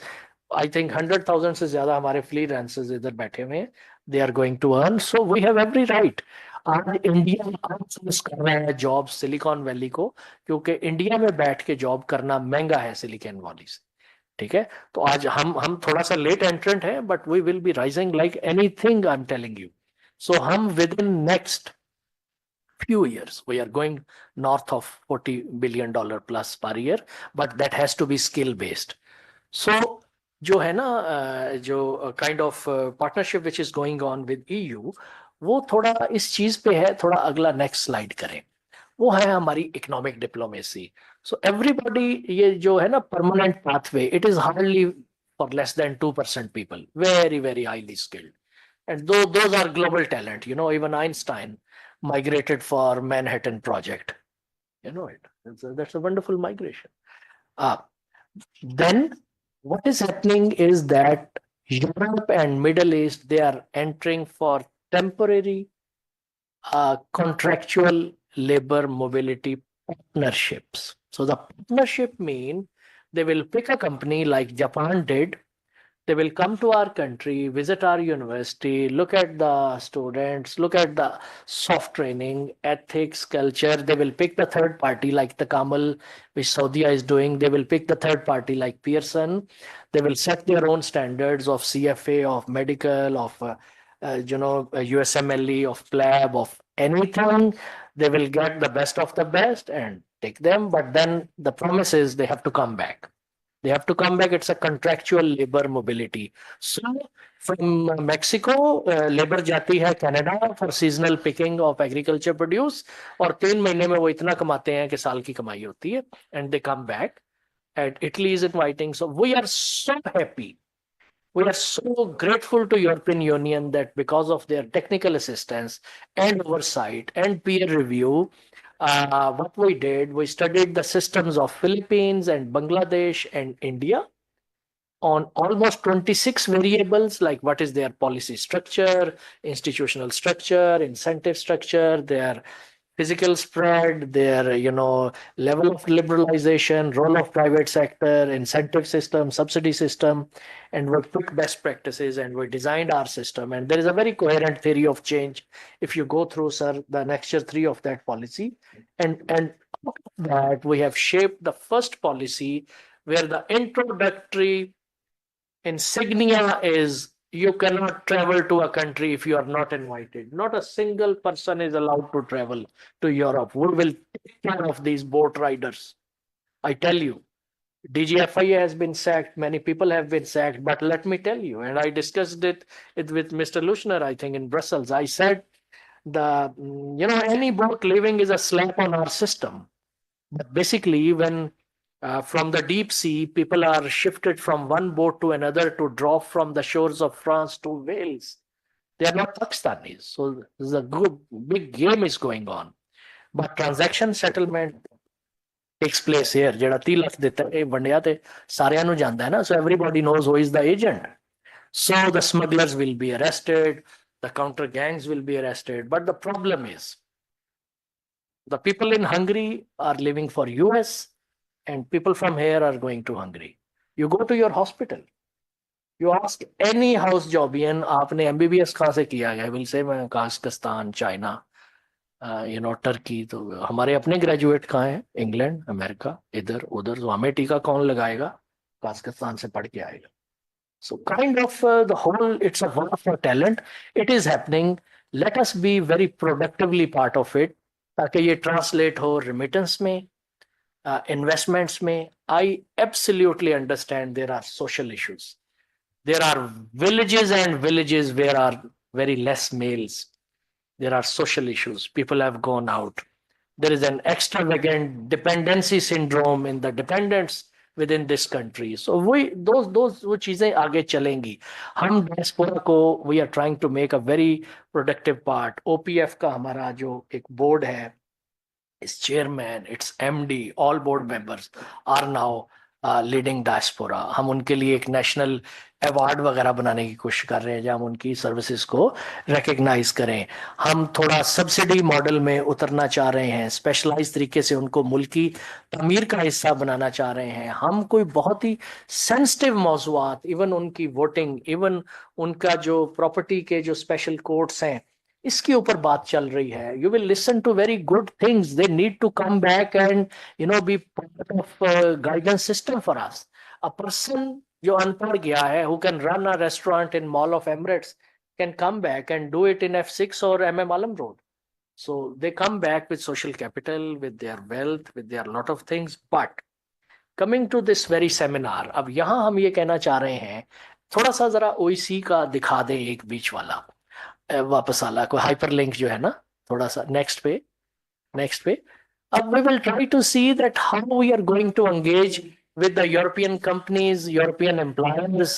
I think 100,000 से ज्यादा हमारे freelancers इधर बैठे हुए हैं. They are going to earn. So we have every right. आज India outsource कर रहा है जॉब सिलिकॉन वैली को, क्योंकि इंडिया में बैठ के जॉब करना महंगा है सिलिकॉन वैली से. ठीक है, तो आज हम थोड़ा सा लेट एंट्रेंट हैं, but we will be rising like anything. I am telling you. So हम within next few years we are going north of $40 billion plus per year, but that has to be skill based. So जो है ना, जो kind of partnership which is going on with EU, वो थोड़ा इस चीज पे है. थोड़ा अगला नेक्स्ट स्लाइड करें. वो है हमारी इकोनॉमिक डिप्लोमेसी. सो एवरीबॉडी, ये जो है ना permanent pathway, it is hardly for less than 2% people, very very highly skilled, and those are global talent. Even Einstein migrated for Manhattan Project. That's a wonderful migration. Then what is happening is that Europe and Middle East, they are entering for temporary contractual labor mobility partnerships. So the partnership mean they will pick a company like Japan did. They will come to our country, visit our university, look at the students, look at the soft training, ethics, culture. They will pick the third party like the Kamal, which Saudi is doing. They will pick the third party like Pearson. They will set their own standards of CFA, of medical, of USMLE, of PLAB, of anything. They will get the best of the best and take them. But then the promise is they have to come back. They have to come back. It's a contractual labor mobility. So from Mexico, labor जाती है Canada for seasonal picking of agriculture produce, और 3 महीने में वो इतना कमाते हैं कि साल की कमाई होती है, and they come back. And Italy is inviting. So we are so happy. We are so grateful to European Union that because of their technical assistance and oversight and peer review, what we did, we studied the systems of Philippines and Bangladesh and India on almost 26 variables, like what is their policy structure, institutional structure, incentive structure, their physical spread, their level of liberalization, role of private sector, incentive system, subsidy system, and we took best practices and we designed our system. And there is a very coherent theory of change if you go through, sir, the next year 3 of that policy. And that we have shaped the first policy where the introductory insignia is you cannot travel to a country if you are not invited. Not a single person is allowed to travel to Europe. We will take care of these boat riders. I tell you, DGFIA has been sacked, many people have been sacked, but let me tell you, and I discussed it with Mr. Lushner, I think in Brussels. I said any boat leaving is a slap on our system. But basically, when from the deep sea, people are shifted from one boat to another to drop from the shores of France to Wales. They are not Pakistanis. So there's a good big game is going on. But transaction settlement takes place here. ਜਿਹੜਾ 30 ਲੱਖ ਦਿੱਤਾ ਇਹ ਵੰਡਿਆ ਤੇ ਸਾਰਿਆਂ ਨੂੰ ਜਾਂਦਾ ਹੈ ਨਾ. So everybody knows who is the agent. So the smugglers will be arrested, the counter gangs will be arrested. But the problem is, the people in Hungary are living for US and people from here are going to Hungary. You go to your hospital. You ask any house jobian, आपने MBBS कहाँ से किया है? Will say मैं Kazakhstan, China, Turkey. तो हमारे अपने graduate कहाँ हैं? इंग्लैंड, अमेरिका, इधर उधर. तो हमें टीका कौन लगाएगा? काजाकिस्तान से पढ़ के आएगा. So kind of the whole, it's a war for talent. It is happening. Let us be very productively part of it. ताकि ये translate हो remittance में, investments में. I absolutely understand there are social issues. There are villages and villages where are very less males. There are social issues. People have gone out. There is an extravagant dependency syndrome in the dependents within this country. So those वो चीजें आगे चलेंगी. हम diaspora को we are trying to make a very productive part. OPF का हमारा जो एक board है, its chairman, its MD, all board members are now leading diaspora. हम उनके लिए एक national अवार्ड वगैरह बनाने की कोशिश कर रहे हैं जहां हम उनकी सर्विसेज को रिकग्नाइज करें. हम थोड़ा सब्सिडी मॉडल में उतरना चाह रहे हैं, स्पेशलाइज तरीके से उनको मुल्की तमीर का हिस्सा बनाना चाह रहे हैं. हम कोई बहुत ही सेंसिटिव मौजूआत, इवन उनकी वोटिंग, इवन उनका जो प्रॉपर्टी के जो स्पेशल कोर्ट्स हैं, इसके ऊपर बात चल रही है. You will listen to very good things. They need to come back and be part of guidance system for us. A person जो अनपढ़ गया है, who can run a restaurant in Mall of Emirates, can come back and do it in F6 or MM Alam Road. So they come back with social capital, with their wealth, with their lot of things. But coming to this very seminar, अब यहाँ हम ये कहना चाह रहे हैं, थोड़ा सा जरा OEC का दिखा दें एक बीच वाला, वापस वाला कोई हाइपरलिंक जो है ना, थोड़ा सा नेक्स्ट पे. अब we will try to see that how we are going to engage with the European companies, European employers,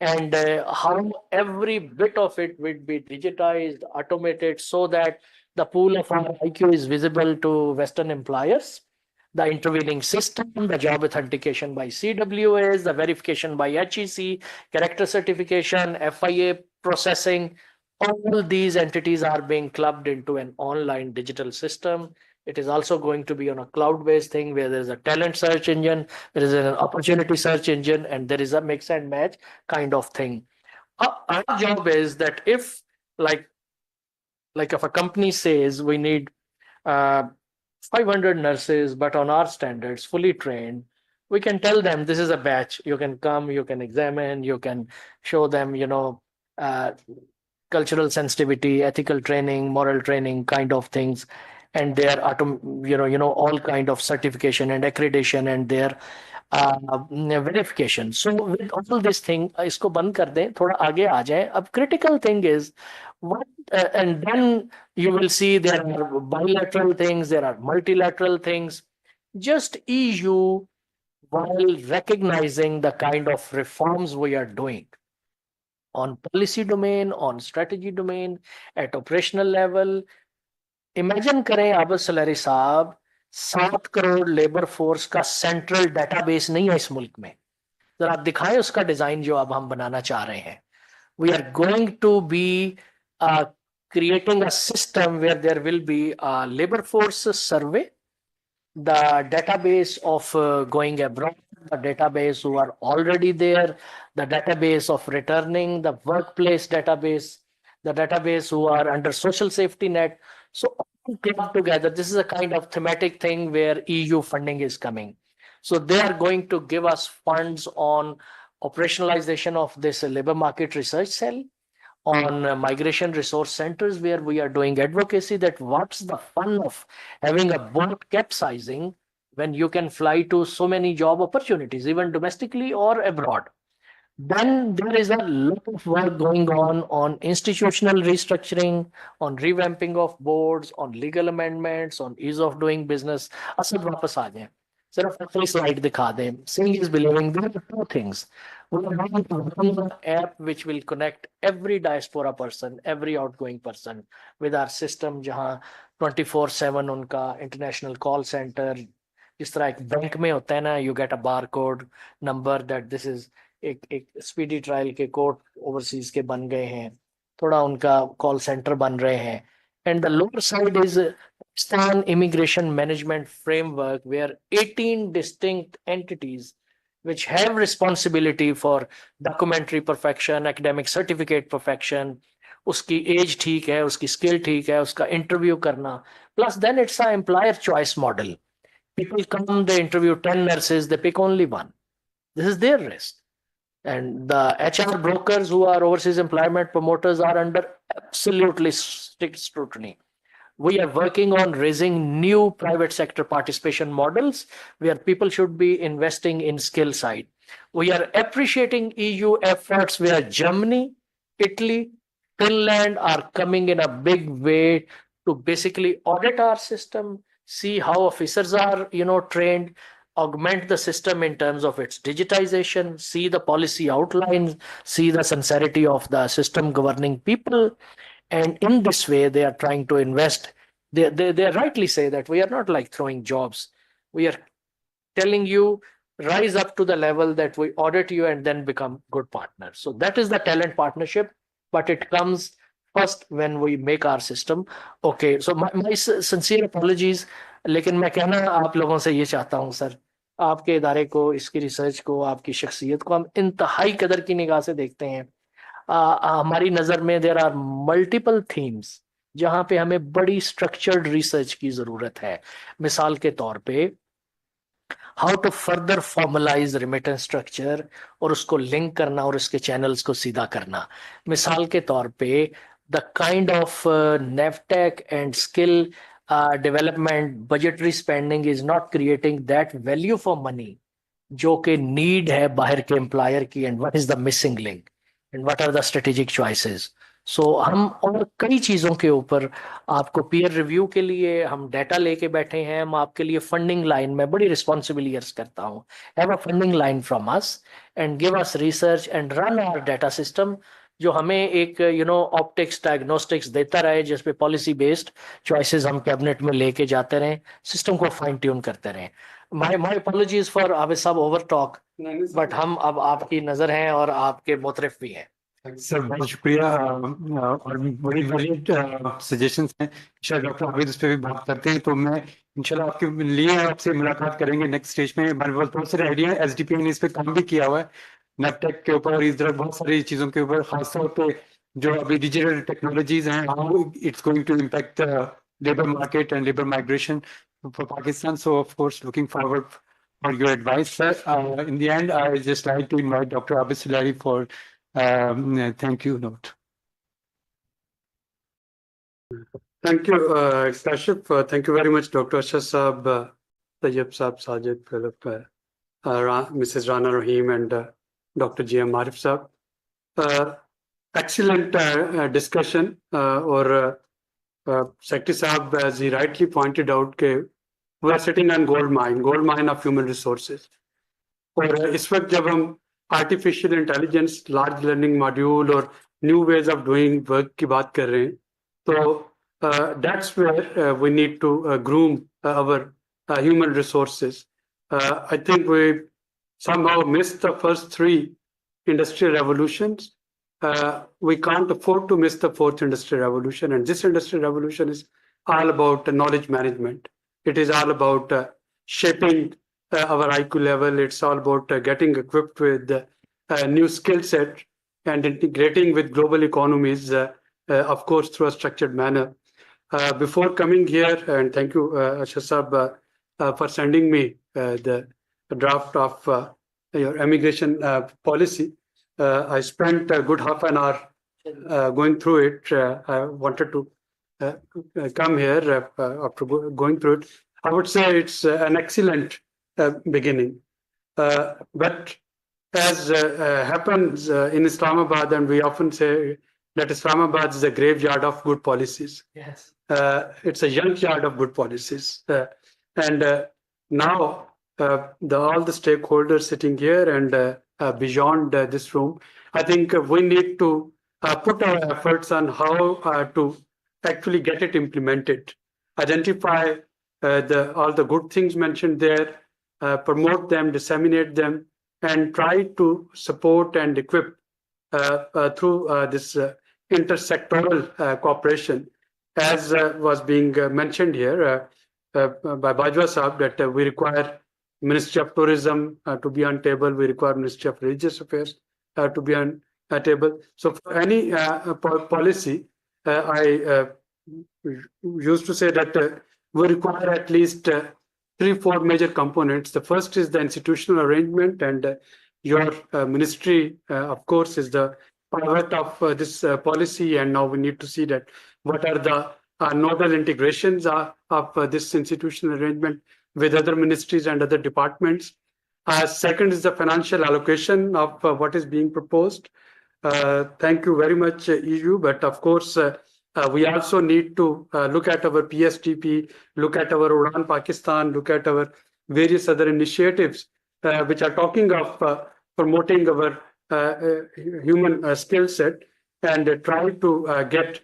and how every bit of it will be digitized, automated, so that the pool of our IQ is visible to Western employers. The intervening system, the job authentication by CWAs, the verification by HEC, character certification, FIA processing, all these entities are being clubbed into an online digital system. It is also going to be on a cloud-based thing where there is a talent search engine, there is an opportunity search engine, and there is a mix and match kind of thing. Our job is that if, like if a company says we need 500 nurses, but on our standards, fully trained, we can tell them this is a batch. You can come, you can examine, you can show them, cultural sensitivity, ethical training, moral training kind of things. And their all kind of certification and accreditation and their verification. So with all this thing, इसको बंद कर दें, थोड़ा आगे आ जाएं. अब critical thing is what, and then you will see there are bilateral things, there are multilateral things. Just EU, while recognizing the kind of reforms we are doing on policy domain, on strategy domain, at operational level. Imagine करें अब salary साहब 7 crore labour force का central database नहीं है इस मुल्क में. जरा आप दिखाएं उसका डिजाइन जो अब हम बनाना चाह रहे हैं. We are going to be creating a system where there will be a labor force survey, the database of going abroad, the database who are already there, the database of returning, the workplace database, the database who are under social safety net. So all clubbed together, this is a kind of thematic thing where EU funding is coming. So they are going to give us funds on operationalization of this labor market research cell, on migration resource centers where we are doing advocacy that what's the fun of having a boat capsizing when you can fly to so many job opportunities, even domestically or abroad, then there is a lot of work going on institutional restructuring, on revamping of boards, on legal amendments, on ease of doing business. Asad वापस आ जाए, सिर्फ अपनी slide दिखा दें. Seeing is believing. There are two things. We are going to open an app which will connect every diaspora person, every outgoing person with our system, जहाँ 24/7 उनका international call center, जिस तरह एक बैंक में होता है ना, you get a barcode number that this is एक स्पीडी ट्रायल के कोर्ट ओवरसीज के बन गए हैं, थोड़ा उनका कॉल सेंटर बन रहे हैं. And the lower side is Pakistan immigration management framework where 18 distinct entities which have responsibility for documentary perfection, academic certificate perfection, उसकी एज ठीक है, उसकी स्किल ठीक है, उसका इंटरव्यू करना. Plus then it's a employer choice model. People come, they interview 10 nurses, they pick only one. This is their risk. And the HR brokers who are overseas employment promoters are under absolutely strict scrutiny. We are working on raising new private sector participation models where people should be investing in skill side. We are appreciating EU efforts where Germany, Italy, Finland are coming in a big way to basically audit our system, see how officers are, trained, augment the system in terms of its digitization, see the policy outlines, see the sincerity of the system governing people. And in this way, they are trying to invest. They rightly say that we are not like throwing jobs. We are telling you, rise up to the level that we audit you and then become good partners. So that is the talent partnership, but it comes first when we make our system. Okay, so my sincere apologies. लेकिन मैं कहना आप लोगों से ये चाहता हूँ sir, आपके इदारे को, इसकी रिसर्च को, आपकी शख्सियत को हम इंतहाई कदर की निगाह से देखते हैं. हमारी नज़र में देयर आर मल्टीपल थीम्स जहाँ पे हमें बड़ी स्ट्रक्चर्ड रिसर्च की ज़रूरत है. मिसाल के तौर पे how to further formalise remittance structure और उसको लिंक करना और इसके चैनल्स को सीधा करना. मिसाल के तौर पे the kind of NAVTTC and skill development, budgetary spending is not creating that value for money जो कि नीड है बाहर के एम्प्लॉयर की. And what is the missing link and what are the strategic choices. So हम और कई चीज़ों के ऊपर आपको पीयर रिव्यू के लिए हम डाटा लेके बैठे हैं. हम आपके लिए फंडिंग लाइन में बड़ी रिस्पॉन्सिबली अर्ज करता हूँ, have a funding line from us and give us research and run our data system जो हमें एक ऑप्टिक्स डायग्नोस्टिक्स देता रहे, जिसपे पॉलिसी बेस्ड चॉइसेस हम कैबिनेट में लेके जाते रहें, सिस्टम को फाइन ट्यून करते रहें. माय अपॉलॉजीज फॉर आबिद साहब ओवर टॉक, बट हम अब आपकी नजर हैं और आपके मोतरफ भी हैं. सर बहुत शुक्रिया और बड़ी वैलिड सजेशंस हैं. शायद डॉक्टर आबिद उस पर भी बात करते हैं. तो मैं इंशाल्लाह आपके लिए आपसे मुलाकात करेंगे नेक्स्ट स्टेज में. हमारे पास बहुत सारे आइडिया है, एसडीपी ने इस पर काम भी किया हुआ है, नेपटेक के ऊपर, इस तरह बहुत सारी चीज़ों के ऊपर, खासतौर पे जो अभी डिजिटल टेक्नोलॉजीज हैं, how it's going to impact labour market and labour migration for Pakistan. So of course looking forward for your advice sir. In the end I just like to invite doctor Abid Suleri for thank you note. Thank you, Kashif. Thank you very much, Dr. Ashar Saab, Tayyib Saab, Sajid, Philip, Mrs. Rana Rahim, and Dr. G.M. Arif Saab. Excellent discussion. Or Secretary Saab, as he rightly pointed out, we are sitting on gold mine of human resources. और इस वक्त जब हम artificial intelligence, large learning module और new ways of doing work की बात कर रहे हैं, तो that's where we need to groom our human resources. I think we somehow missed the first 3 industrial revolutions. We can't afford to miss the 4th industrial revolution, and this industrial revolution is all about knowledge management. It is all about shaping our IQ level. It's all about getting equipped with a new skill set and integrating with global economies, of course, through a structured manner. Before coming here, and thank you, Ashar Saab, for sending me the draft of your immigration policy. I spent a good half an hour going through it. I wanted to come here after going through it. I would say it's an excellent beginning. But as happens in Islamabad, and we often say that Islamabad is a graveyard of good policies. Yes. It's a junkyard of good policies. And now all the stakeholders sitting here and beyond this room, I think we need to put our efforts on how to actually get it implemented, identify all the good things mentioned there, promote them, disseminate them, and try to support and equip through this intersectoral cooperation, as was being mentioned here by Bajwa Saab, that we require Ministry of Tourism to be on table, we require Ministry of Religious Affairs to be on table. So for any policy, I used to say that we require at least 3-4 major components. The first is the institutional arrangement, and your ministry, of course, is the pivot of this policy. And now we need to see that what are the nodal integrations of this institutional arrangement with other ministries and other departments. Second is the financial allocation of what is being proposed. Thank you very much, EU. But of course, we also need to look at our PSTP, look at our Udan Pakistan, look at our various other initiatives which are talking of promoting our human skill set, and try to get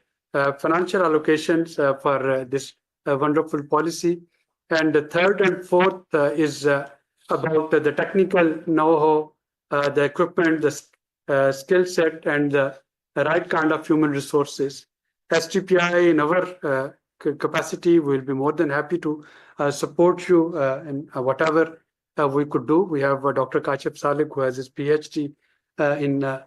financial allocations for this wonderful policy. And the third and fourth is about the technical know-how, the equipment, the skill set, and the right kind of human resources. STPI, in our capacity, will be more than happy to support you in whatever we could do. We have Dr. Kashif Salik, who has his PhD in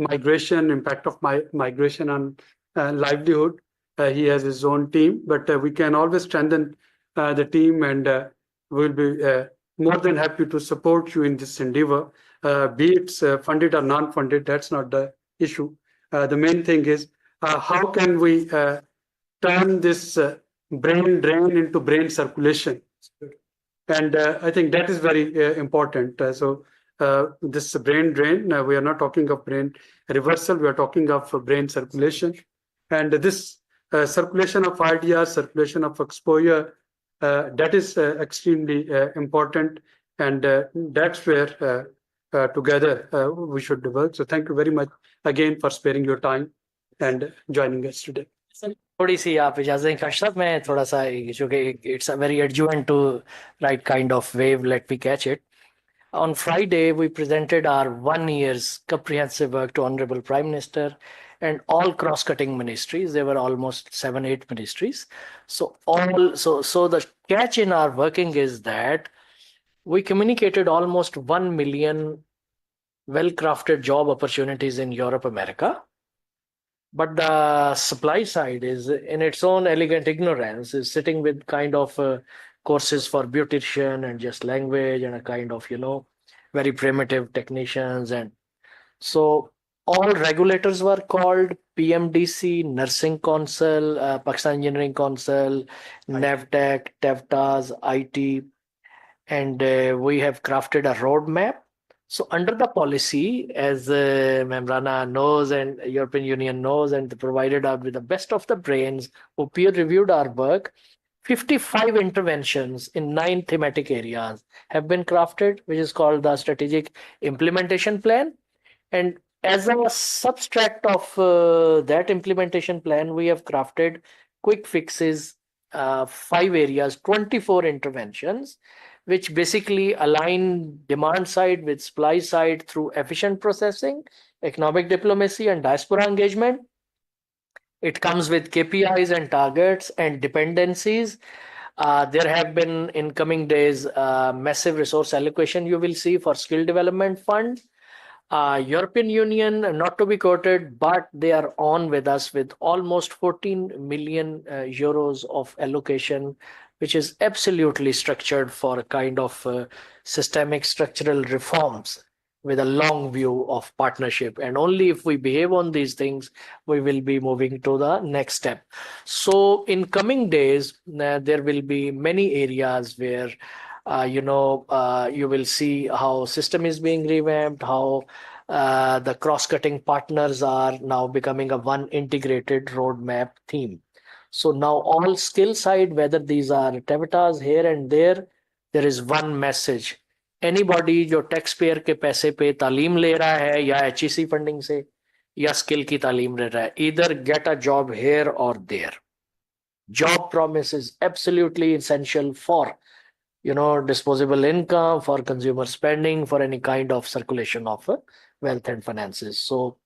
migration, impact of migration on livelihood. He has his own team, but we can always strengthen the team, and we'll be more than happy to support you in this endeavor, be it funded or non-funded. That's not the issue. The main thing is how can we turn this brain drain into brain circulation? And I think that is very important. So this brain drain, we are not talking of brain reversal, we are talking of brain circulation. And this circulation of ideas, circulation of exposure, that is extremely important. And that's where together we should work. So thank you very much again for sparing your time and joining us today. थोड़ी सी आप इजाजत दें काश मैं थोड़ा सा जो कि it's a very adjuvant to right kind of wave, let me catch it. On Friday, we presented our 1 year's comprehensive work to Honorable Prime Minister and all cross-cutting ministries. There were almost 7-8 ministries. So the catch in our working is that we communicated almost 1 million well-crafted job opportunities in Europe, America. But the supply side is, in its own elegant ignorance, is sitting with kind of courses for beautician and just language and a kind of, very primitive technicians. And so all regulators were called: PMDC, Nursing Council, Pakistan Engineering Council, NAVTEC, TEVTAS, IT. And we have crafted a roadmap. So under the policy, as Membrana knows and European Union knows, and provided us with the best of the brains who peer reviewed our work, 55 interventions in 9 thematic areas have been crafted, which is called the Strategic Implementation Plan. And as a substract of that implementation plan, we have crafted quick fixes, 5 areas, 24 interventions, which basically align demand side with supply side through efficient processing, economic diplomacy, and diaspora engagement. It comes with KPIs and targets and dependencies. There have been in coming days massive resource allocation you will see for skill development fund. European Union, not to be quoted, but they are on with us with almost 14 million euros of allocation, which is absolutely structured for a kind of systemic structural reforms with a long view of partnership. And only if we behave on these things, we will be moving to the next step. So in coming days, there will be many areas where, you will see how system is being revamped, how the cross-cutting partners are now becoming a one integrated roadmap theme. So now all skill side, whether these are tevatas here and there is one message. Anybody जो tax payer के पैसे पे तालीम ले रहा है या HEC funding से या स्किल की तालीम ले रहा है, either get a job here or there. Job promise is absolutely essential for disposable income, for consumer spending, for any kind of circulation of wealth and finances. So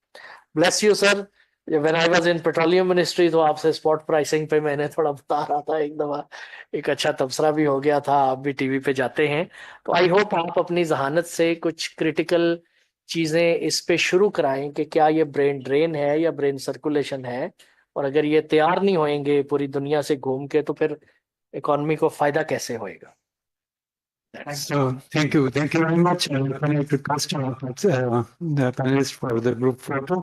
bless you, sir. When I was in petroleum ministry, तो आपसे spot pricing पे मैंने थोड़ा बता रहा था, एक दफा एक अच्छा तबसरा भी हो गया था, आप भी टीवी पे जाते हैं, तो आई होप आप अपनी जहानत से कुछ क्रिटिकल चीजें इस पे शुरू कराएं कि क्या ये ब्रेन ड्रेन है या ब्रेन सर्कुलेशन है, और अगर ये तैयार नहीं होंगे पूरी दुनिया से घूम के तो फिर इकोनॉमी को फायदा कैसे होएगा. So thank you very much. Can I request the panelists for the group photo?